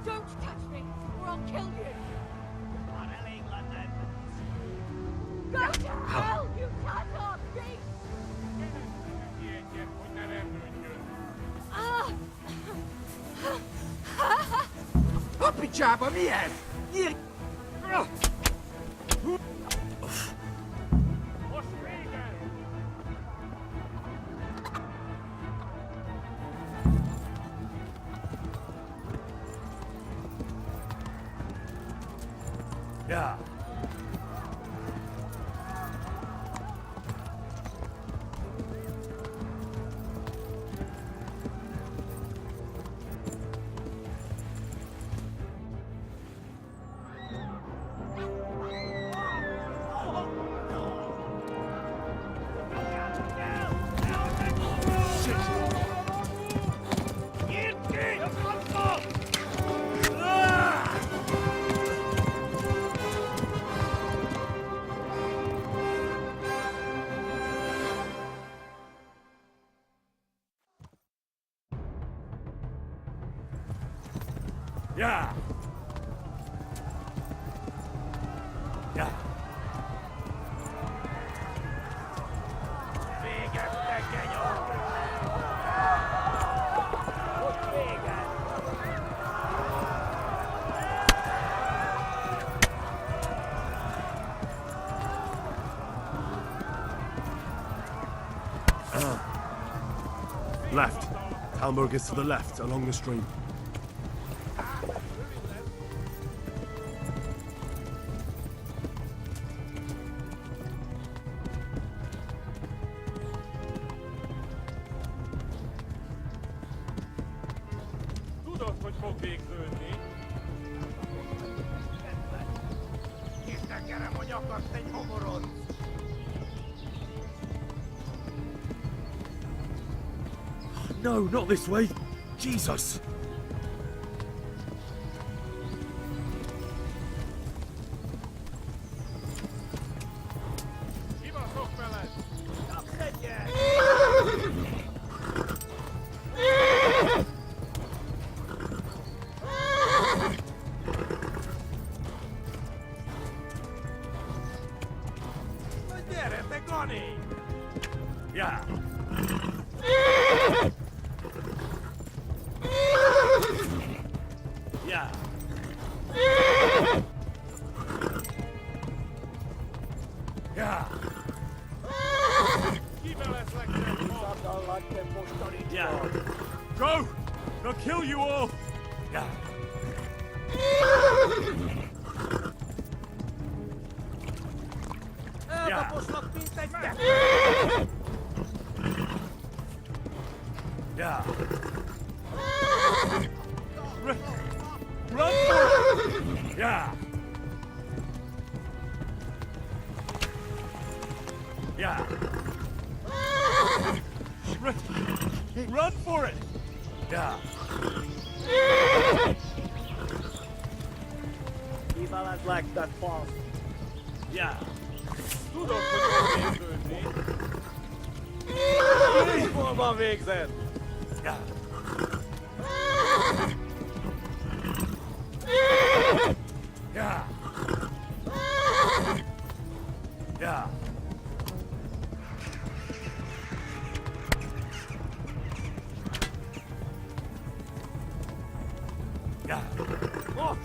Don't touch me, or I'll kill you! Go to hell, you cut-off beast! Appicciapa miez! Yeah. Yeah. Yeah. Left. Talmberg is to the left, along the stream. No, not this way! Jesus! Yeah. Yeah. Yeah. Yeah. Go! They'll kill you all! Yeah. Yeah. Yeah. Yeah. Yeah. Run for it. Yeah. Viva las legs that falls. Yeah. Du doch mit dem vor mal weg sein. Ja. Ja. Ja. Ja. Oh,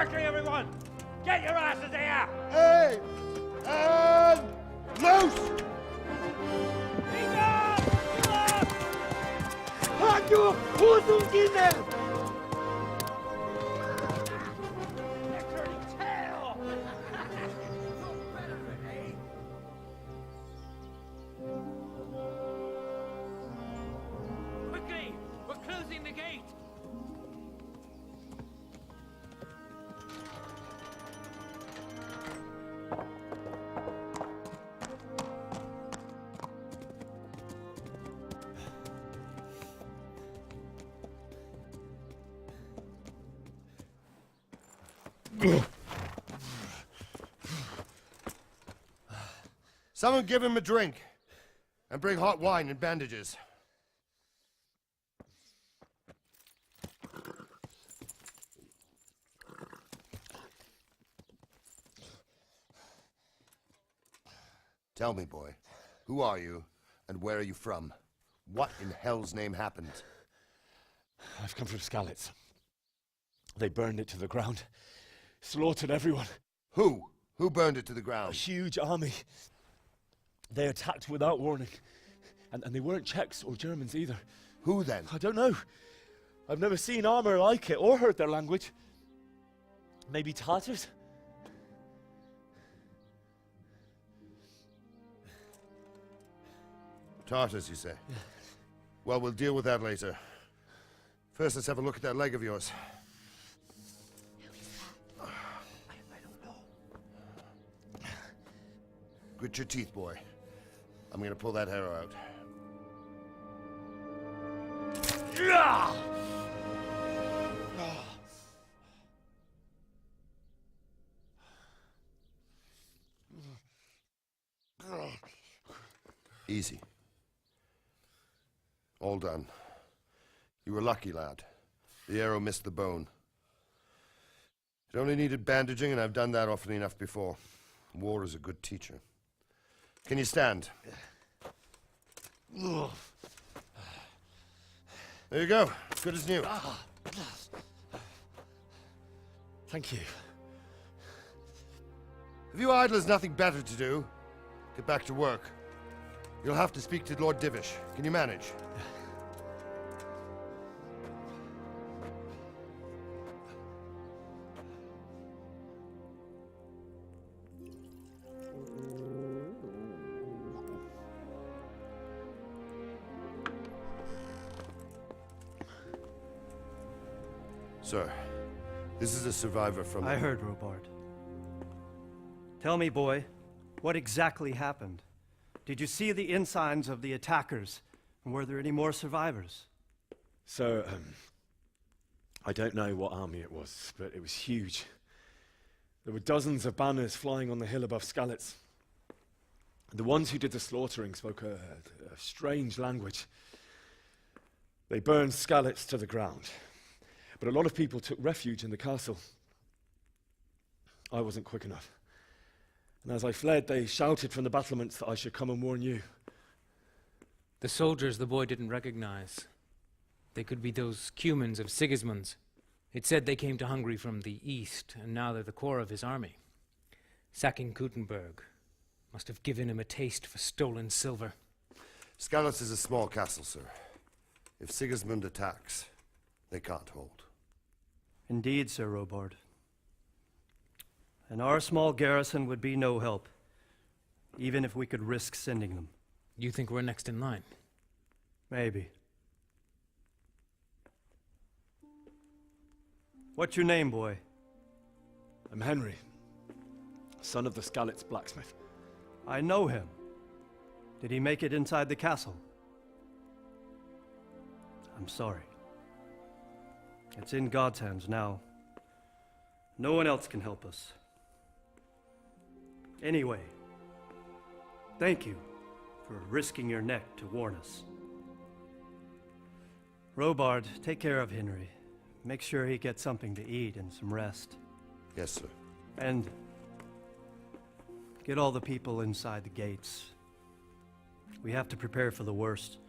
Quickly, everyone! Get your asses here! Hey! And loose! Halt you! Hosenkinder! They're turning tail! Quickly! We're closing the gate! Someone give him a drink. And bring hot wine and bandages. Tell me, boy, who are you and where are you from? What in hell's name happened? I've come from Skalitz. They burned it to the ground. Slaughtered everyone. Who? Who burned it to the ground? A huge army. They attacked without warning. And they weren't Czechs or Germans either. Who then? I don't know. I've never seen armor like it or heard their language. Maybe Tatars? Tartars, you say? Yeah. Well, we'll deal with that later. First, let's have a look at that leg of yours. I don't know. Grit your teeth, boy. I'm gonna pull that arrow out. Easy. All done. You were lucky, lad. The arrow missed the bone. It only needed bandaging, and I've done that often enough before. War is a good teacher. Can you stand? There you go. Good as new. Thank you. If you idlers nothing better to do, get back to work. You'll have to speak to Lord Divish. Can you manage? Sir, this is a survivor from... I heard, Robart. Tell me, boy, what exactly happened? Did you see the ensigns of the attackers? And were there any more survivors? So, I don't know what army it was, but it was huge. There were dozens of banners flying on the hill above Skalitz. The ones who did the slaughtering spoke a strange language. They burned Skalitz to the ground. But a lot of people took refuge in the castle. I wasn't quick enough. And as I fled, they shouted from the battlements that I should come and warn you. The soldiers the boy didn't recognize. They could be those Cumans of Sigismund's. It said they came to Hungary from the east, and now they're the core of his army. Sacking Gutenberg must have given him a taste for stolen silver. Skalitz is a small castle, sir. If Sigismund attacks, they can't hold. Indeed, Sir Robard. And our small garrison would be no help, even if we could risk sending them. You think we're next in line? Maybe. What's your name, boy? I'm Henry, son of the Skalitz blacksmith. I know him. Did he make it inside the castle? I'm sorry. It's in God's hands now. No one else can help us. Anyway, thank you for risking your neck to warn us. Robard, take care of Henry. Make sure he gets something to eat and some rest. Yes, sir. And get all the people inside the gates. We have to prepare for the worst.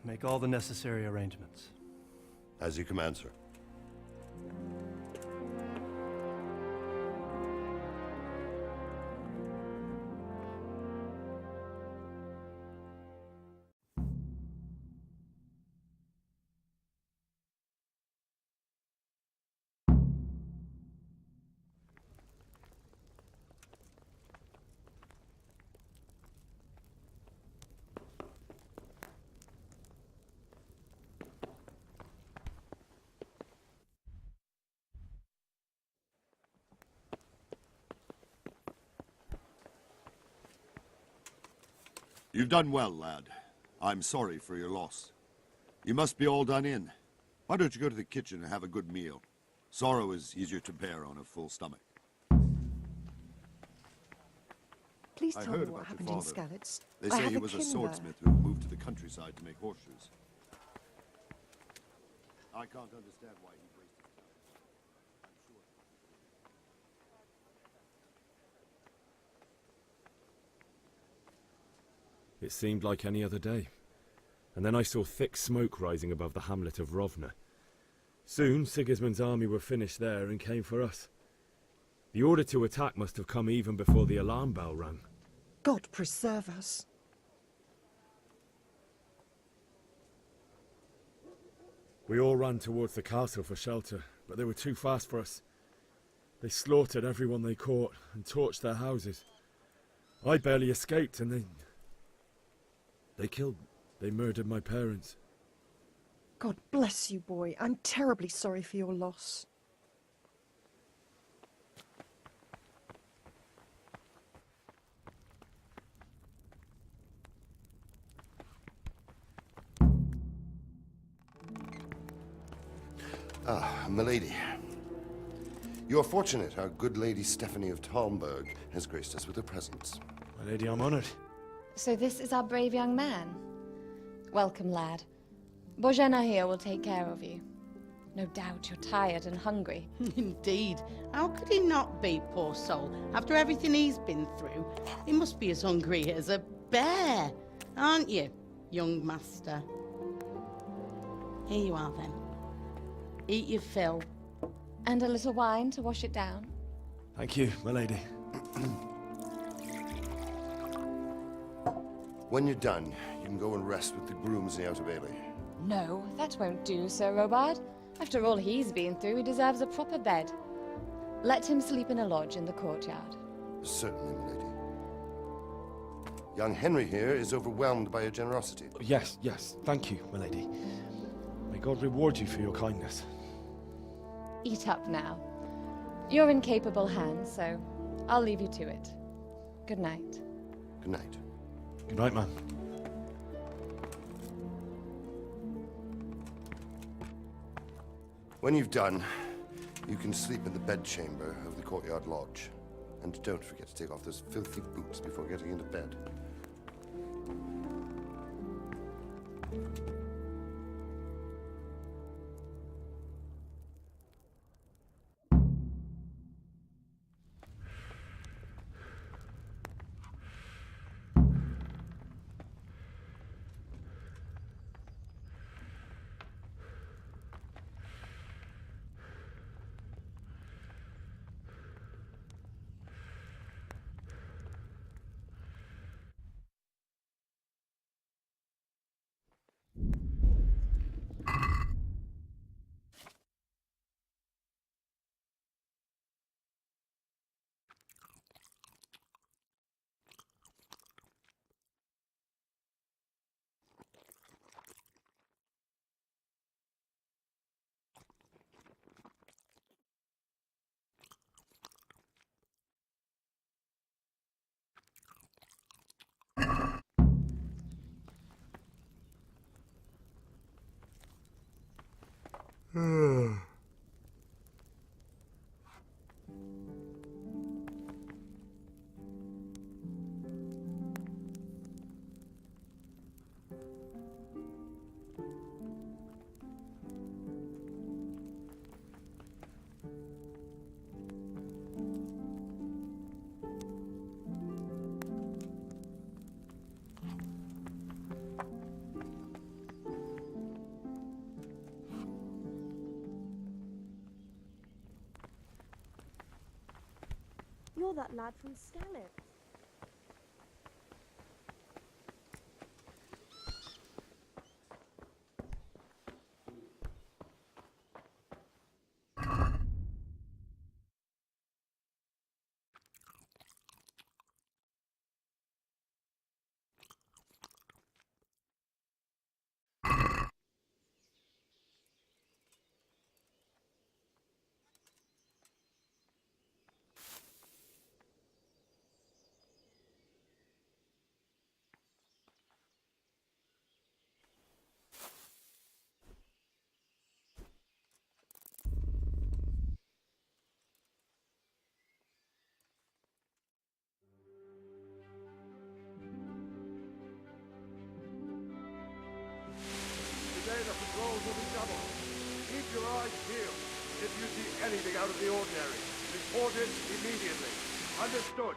Make all the necessary arrangements. As you command, sir. You've done well, lad. I'm sorry for your loss. You must be all done in. Why don't you go to the kitchen and have a good meal? Sorrow is easier to bear on a full stomach. Please I tell me heard what about happened your in father. Skalitz. They I say have he a was a kin swordsmith there. who moved to the countryside to make horseshoes. I can't understand why he wasted time. I'm sure. It seemed like any other day. And then I saw thick smoke rising above the hamlet of Rovna. Soon, Sigismund's army were finished there and came for us. The order to attack must have come even before the alarm bell rang. God preserve us. We all ran towards the castle for shelter, but they were too fast for us. They slaughtered everyone they caught and torched their houses. I barely escaped, and they murdered my parents. God bless you, boy. I'm terribly sorry for your loss. Ah, milady. You are fortunate our good lady Stephanie of Talmberg has graced us with her presence. My lady, I'm honored. So this is our brave young man. Welcome, lad. Bozhena here will take care of you. No doubt you're tired and hungry. Indeed. How could he not be, poor soul? After everything he's been through, he must be as hungry as a bear. Aren't you, young master? Here you are, then. Eat your fill. And a little wine to wash it down. Thank you, my lady. When you're done, you can go and rest with the grooms in the Outer Bailey. No, that won't do, Sir Robard. After all he's been through, he deserves a proper bed. Let him sleep in a lodge in the courtyard. Certainly, milady. Young Henry here is overwhelmed by your generosity. Yes, yes. Thank you, my lady. May God reward you for your kindness. Eat up now. You're in capable hands, so I'll leave you to it. Good night. Good night. Good night, man. When you've done, you can sleep in the bedchamber of the courtyard lodge. And don't forget to take off those filthy boots before getting into bed. You're that lad from Scallop. Today the patrols will be doubled. Keep your eyes peeled. If you see anything out of the ordinary, report it immediately. Understood?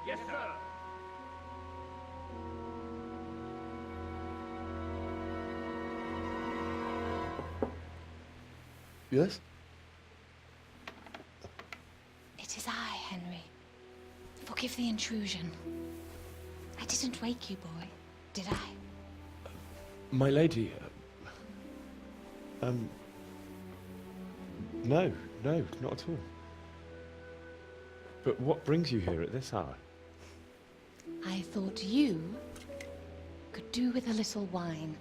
Yes, sir. Yes? It is I, Henry. Forgive the intrusion. I didn't wake you, boy, did I? My lady, no, not at all. But what brings you here at this hour? I thought you could do with a little wine.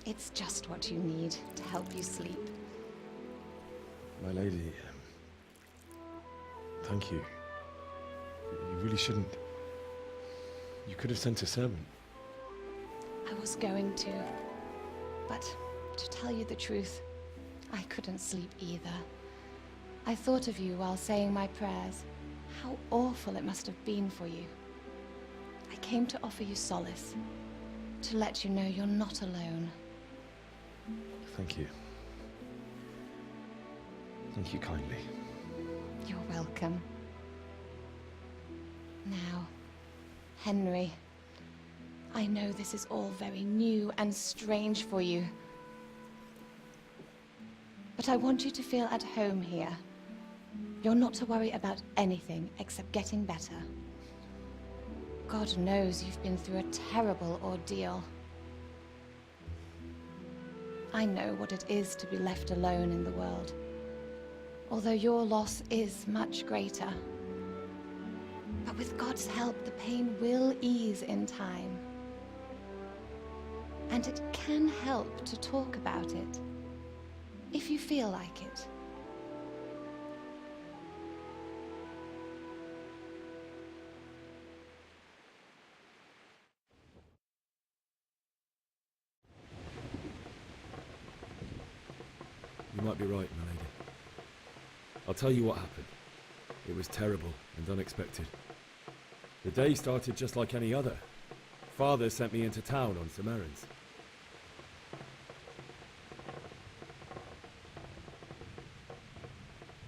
It's just what you need to help you sleep. My lady, thank you. You really shouldn't. You could have sent a servant. I was going to, but to tell you the truth, I couldn't sleep either. I thought of you while saying my prayers. How awful it must have been for you. I came to offer you solace, to let you know you're not alone. Thank you. Thank you kindly. You're welcome. Now, Henry, I know this is all very new and strange for you, but I want you to feel at home here. You're not to worry about anything except getting better. God knows you've been through a terrible ordeal. I know what it is to be left alone in the world, although your loss is much greater. But with God's help, the pain will ease in time. And it can help to talk about it, if you feel like it. You might be right, my lady. I'll tell you what happened. It was terrible and unexpected. The day started just like any other. Father sent me into town on some errands.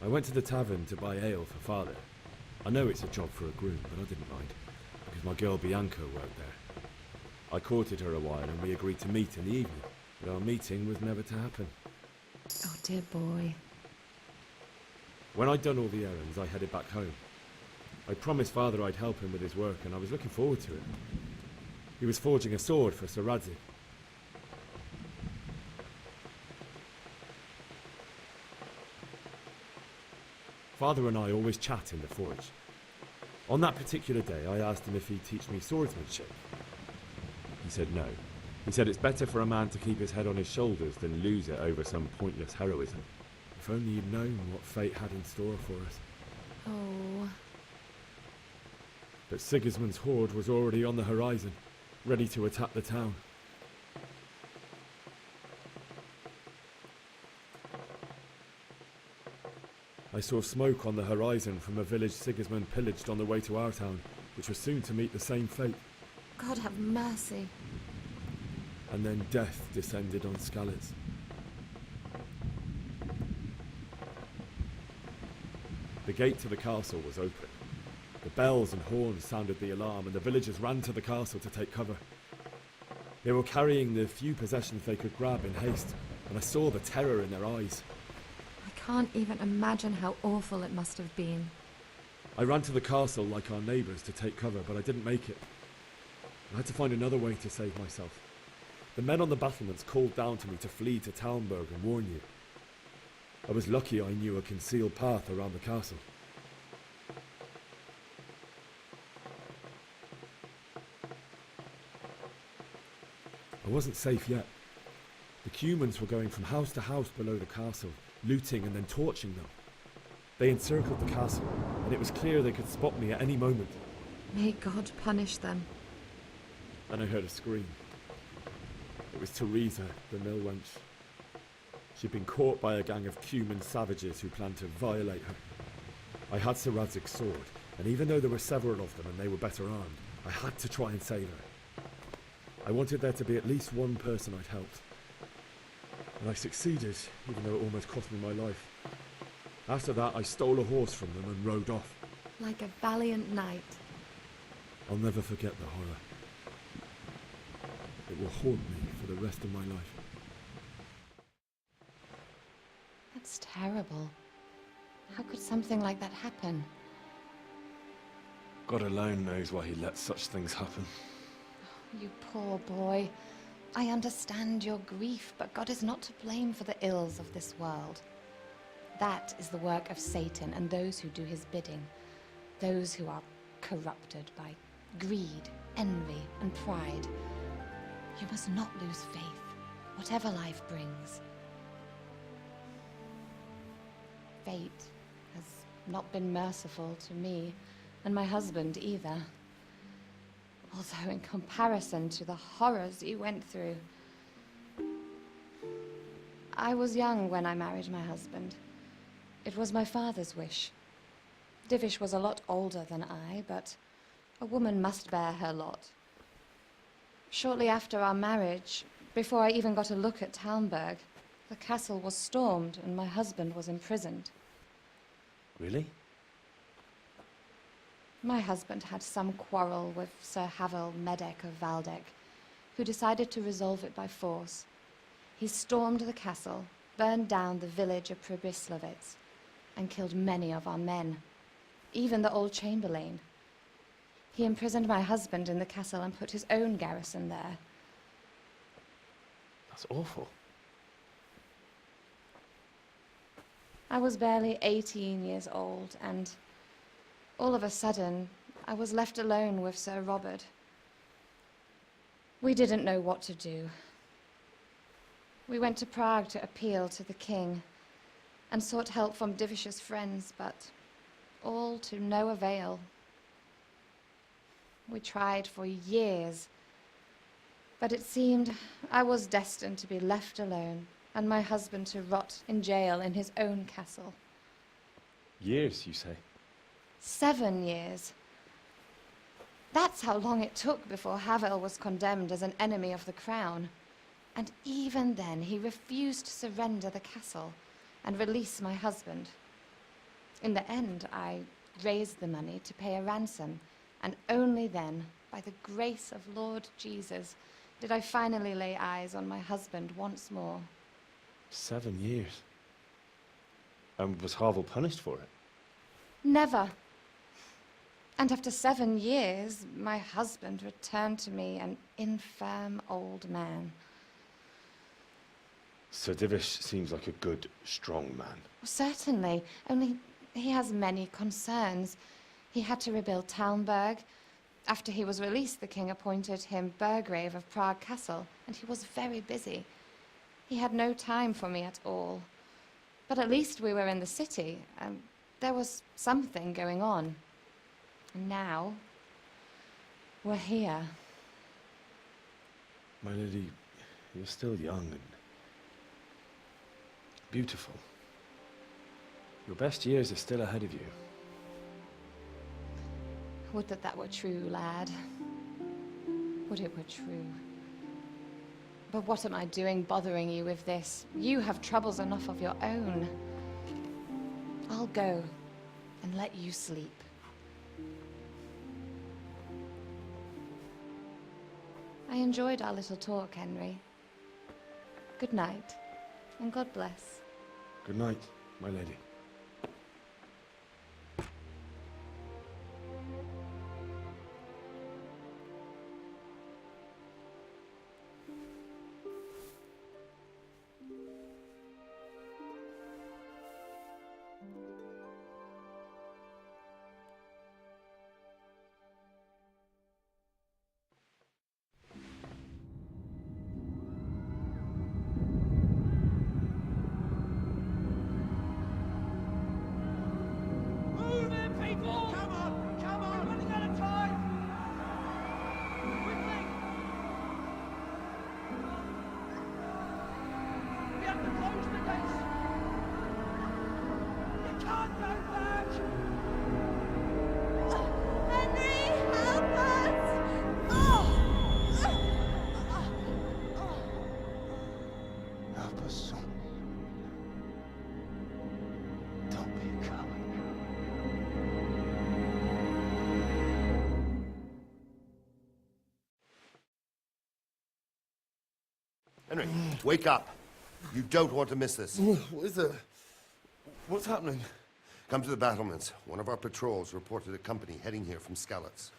I went to the tavern to buy ale for Father. I know it's a job for a groom, but I didn't mind, because my girl Bianca worked there. I courted her a while and we agreed to meet in the evening, but our meeting was never to happen. Oh, dear boy. When I'd done all the errands, I headed back home. I promised Father I'd help him with his work, and I was looking forward to it. He was forging a sword for Sir Radzik. Father and I always chat in the forge. On that particular day, I asked him if he'd teach me swordsmanship. He said no. He said it's better for a man to keep his head on his shoulders than lose it over some pointless heroism. If only you'd known what fate had in store for us. Oh. But Sigismund's horde was already on the horizon, ready to attack the town. I saw smoke on the horizon from a village Sigismund pillaged on the way to our town, which was soon to meet the same fate. God have mercy. And then death descended on Skalitz. The gate to the castle was open. The bells and horns sounded the alarm, and the villagers ran to the castle to take cover. They were carrying the few possessions they could grab in haste, and I saw the terror in their eyes. I can't even imagine how awful it must have been. I ran to the castle like our neighbours to take cover, but I didn't make it. I had to find another way to save myself. The men on the battlements called down to me to flee to Talmberg and warn you. I was lucky I knew a concealed path around the castle. I wasn't safe yet. The Cumans were going from house to house below the castle, looting and then torching them. They encircled the castle, and it was clear they could spot me at any moment. May God punish them. Then I heard a scream. It was Teresa, the mill wench. She'd been caught by a gang of Cuman savages who planned to violate her. I had Sir Radzig's sword, and even though there were several of them and they were better armed, I had to try and save her. I wanted there to be at least one person I'd helped. And I succeeded, even though it almost cost me my life. After that, I stole a horse from them and rode off. Like a valiant knight. I'll never forget the horror. It will haunt me for the rest of my life. That's terrible. How could something like that happen? God alone knows why he lets such things happen. You poor boy. I understand your grief, but God is not to blame for the ills of this world. That is the work of Satan and those who do his bidding. Those who are corrupted by greed, envy, and pride. You must not lose faith, whatever life brings. Fate has not been merciful to me, and my husband either. Although in comparison to the horrors you went through. I was young when I married my husband. It was my father's wish. Divish was a lot older than I, but a woman must bear her lot. Shortly after our marriage, before I even got a look at Talmberg, the castle was stormed and my husband was imprisoned. Really? My husband had some quarrel with Sir Havel Medek of Valdek, who decided to resolve it by force. He stormed the castle, burned down the village of Pribyslavitz, and killed many of our men, even the old chamberlain. He imprisoned my husband in the castle and put his own garrison there. That's awful. I was barely 18 years old, and all of a sudden, I was left alone with Sir Robert. We didn't know what to do. We went to Prague to appeal to the king and sought help from Divish's friends, but all to no avail. We tried for years, but it seemed I was destined to be left alone and my husband to rot in jail in his own castle. Years, you say? 7 years. That's how long it took before Havel was condemned as an enemy of the crown. And even then, he refused to surrender the castle and release my husband. In the end, I raised the money to pay a ransom, and only then, by the grace of Lord Jesus, did I finally lay eyes on my husband once more. 7 years? And was Havel punished for it? Never. And after 7 years, my husband returned to me an infirm old man. Sir Divish seems like a good, strong man. Certainly, only he has many concerns. He had to rebuild Talmberg. After he was released, the king appointed him Burgrave of Prague Castle, and he was very busy. He had no time for me at all. But at least we were in the city, and there was something going on. And now, we're here. My lady, you're still young and beautiful. Your best years are still ahead of you. Would that that were true, lad. Would it were true. But what am I doing bothering you with this? You have troubles enough of your own. I'll go and let you sleep. I enjoyed our little talk, Henry. Good night, and God bless. Good night, my lady. Henry, wake up. You don't want to miss this. What is it? What's happening? Come to the battlements. One of our patrols reported a company heading here from Skalitz.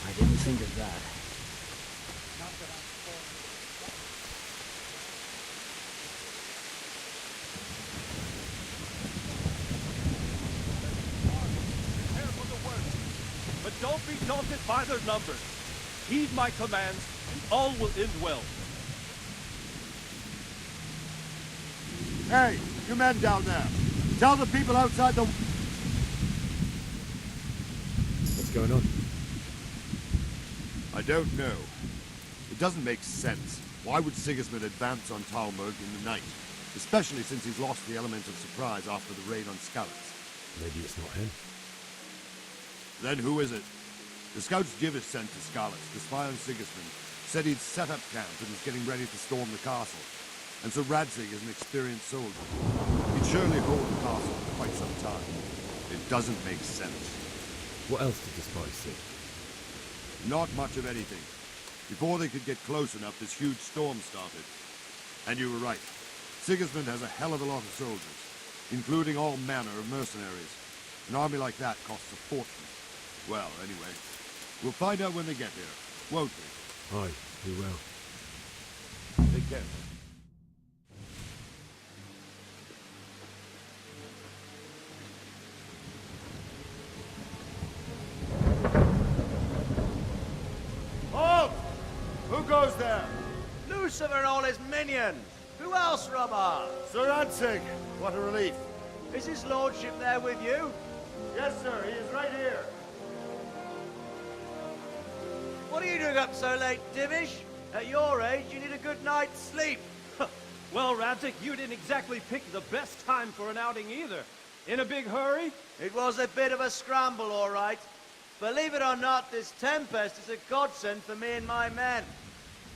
I didn't think of that. But don't be daunted by their numbers. Heed my commands, and all will end well. Hey, you men down there. Tell the people outside the... What's going on? I don't know. It doesn't make sense. Why would Sigismund advance on Talmud in the night? Especially since he's lost the element of surprise after the raid on Skalitz. Maybe it's not him. Then who is it? The scouts Givis sent to Skalitz to spy on Sigismund said he'd set up camp and was getting ready to storm the castle. And so Radzig is an experienced soldier. He'd surely hold the castle for quite some time. It doesn't make sense. What else did the spies see? Not much of anything. Before they could get close enough, this huge storm started. And you were right. Sigismund has a hell of a lot of soldiers, including all manner of mercenaries. An army like that costs a fortune. Well, anyway, we'll find out when they get here, won't we? Aye, we will. Take care. Halt! Who goes there? Lucifer and all his minions. Who else, Rubber? Sir Radzig. What a relief. Is his lordship there with you? Yes, sir. He is right here. What are you doing up so late, Divish? At your age, you need a good night's sleep. Well, Radzig, you didn't exactly pick the best time for an outing either. In a big hurry? It was a bit of a scramble, all right. Believe it or not, this tempest is a godsend for me and my men.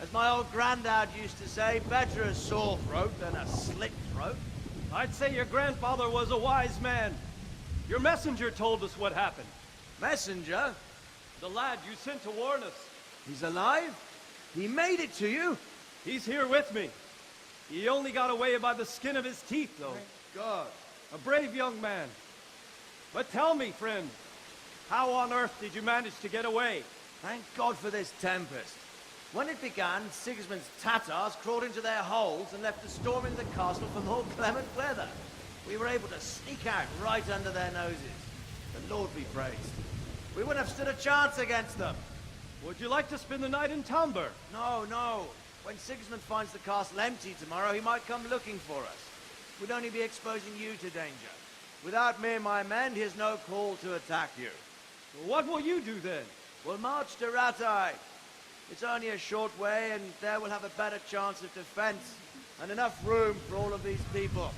As my old granddad used to say, better a sore throat than a slit throat. I'd say your grandfather was a wise man. Your messenger told us what happened. Messenger? The lad you sent to warn us. He's alive? He made it to you? He's here with me. He only got away by the skin of his teeth, though. Thank God. A brave young man. But tell me, friend, how on earth did you manage to get away? Thank God for this tempest. When it began, Sigismund's Tatars crawled into their holes and left the storming the castle for more clement weather. We were able to sneak out right under their noses. The Lord be praised. We wouldn't have stood a chance against them. Would you like to spend the night in Talmberg? No, no. When Sigismund finds the castle empty tomorrow, he might come looking for us. We'd only be exposing you to danger. Without me and my men, he has no call to attack you. What will you do then? We'll march to Ratai. It's only a short way, and there we'll have a better chance of defense, and enough room for all of these people.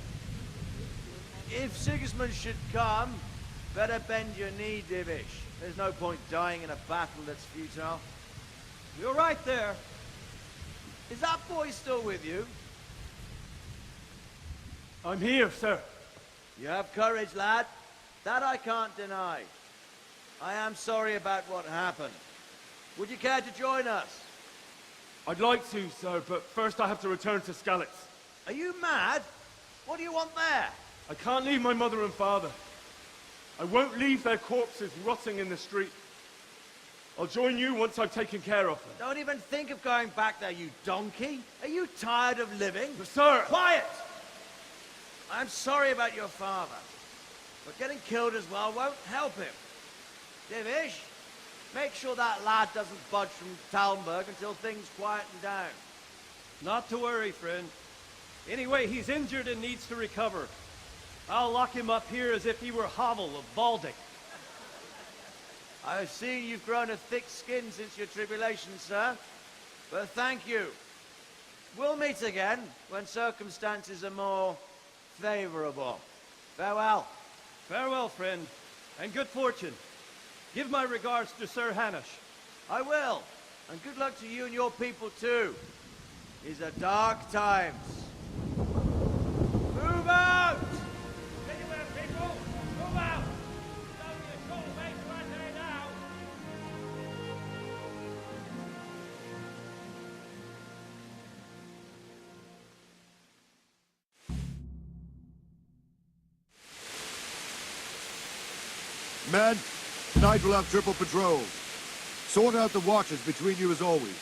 If Sigismund should come, better bend your knee, Divish. There's no point dying in a battle that's futile. You're right there. Is that boy still with you? I'm here, sir. You have courage, lad. That I can't deny. I am sorry about what happened. Would you care to join us? I'd like to, sir, but first I have to return to Skalitz. Are you mad? What do you want there? I can't leave my mother and father. I won't leave their corpses rotting in the street. I'll join you once I've taken care of them. Don't even think of going back there, you donkey. Are you tired of living? But sir! Quiet! I'm sorry about your father, but getting killed as well won't help him. Divish, make sure that lad doesn't budge from Talmberg until things quieten down. Not to worry, friend. Anyway, he's injured and needs to recover. I'll lock him up here as if he were Havel of Baldic. I've seen you've grown a thick skin since your tribulation, sir. But thank you. We'll meet again when circumstances are more favorable. Farewell. Farewell, friend, and good fortune. Give my regards to Sir Hanush. I will. And good luck to you and your people, too. These are dark times. Move out! Anywhere, people! Move out! It's only a short way to Ratai now! Men, tonight we'll have triple patrols. Sort out the watches between you as always.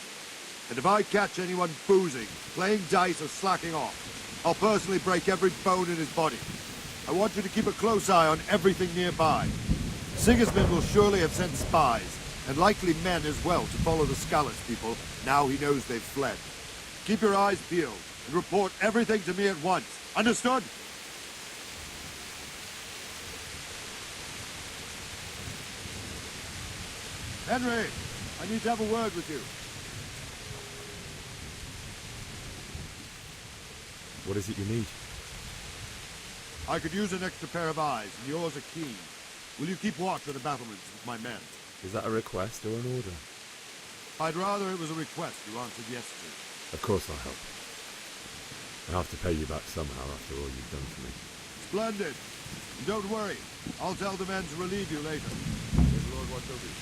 And if I catch anyone boozing, playing dice or slacking off, I'll personally break every bone in his body. I want you to keep a close eye on everything nearby. Sigismund will surely have sent spies, and likely men as well, to follow the Skalitz people now he knows they've fled. Keep your eyes peeled and report everything to me at once. Understood? Henry, I need to have a word with you. What is it you need? I could use an extra pair of eyes, and yours are keen. Will you keep watch of the battlements with my men? Is that a request or an order? I'd rather it was a request you answered yes to. Of course I'll help. I have to pay you back somehow after all you've done for me. Splendid. And don't worry. I'll tell the men to relieve you later. May the Lord watch over you.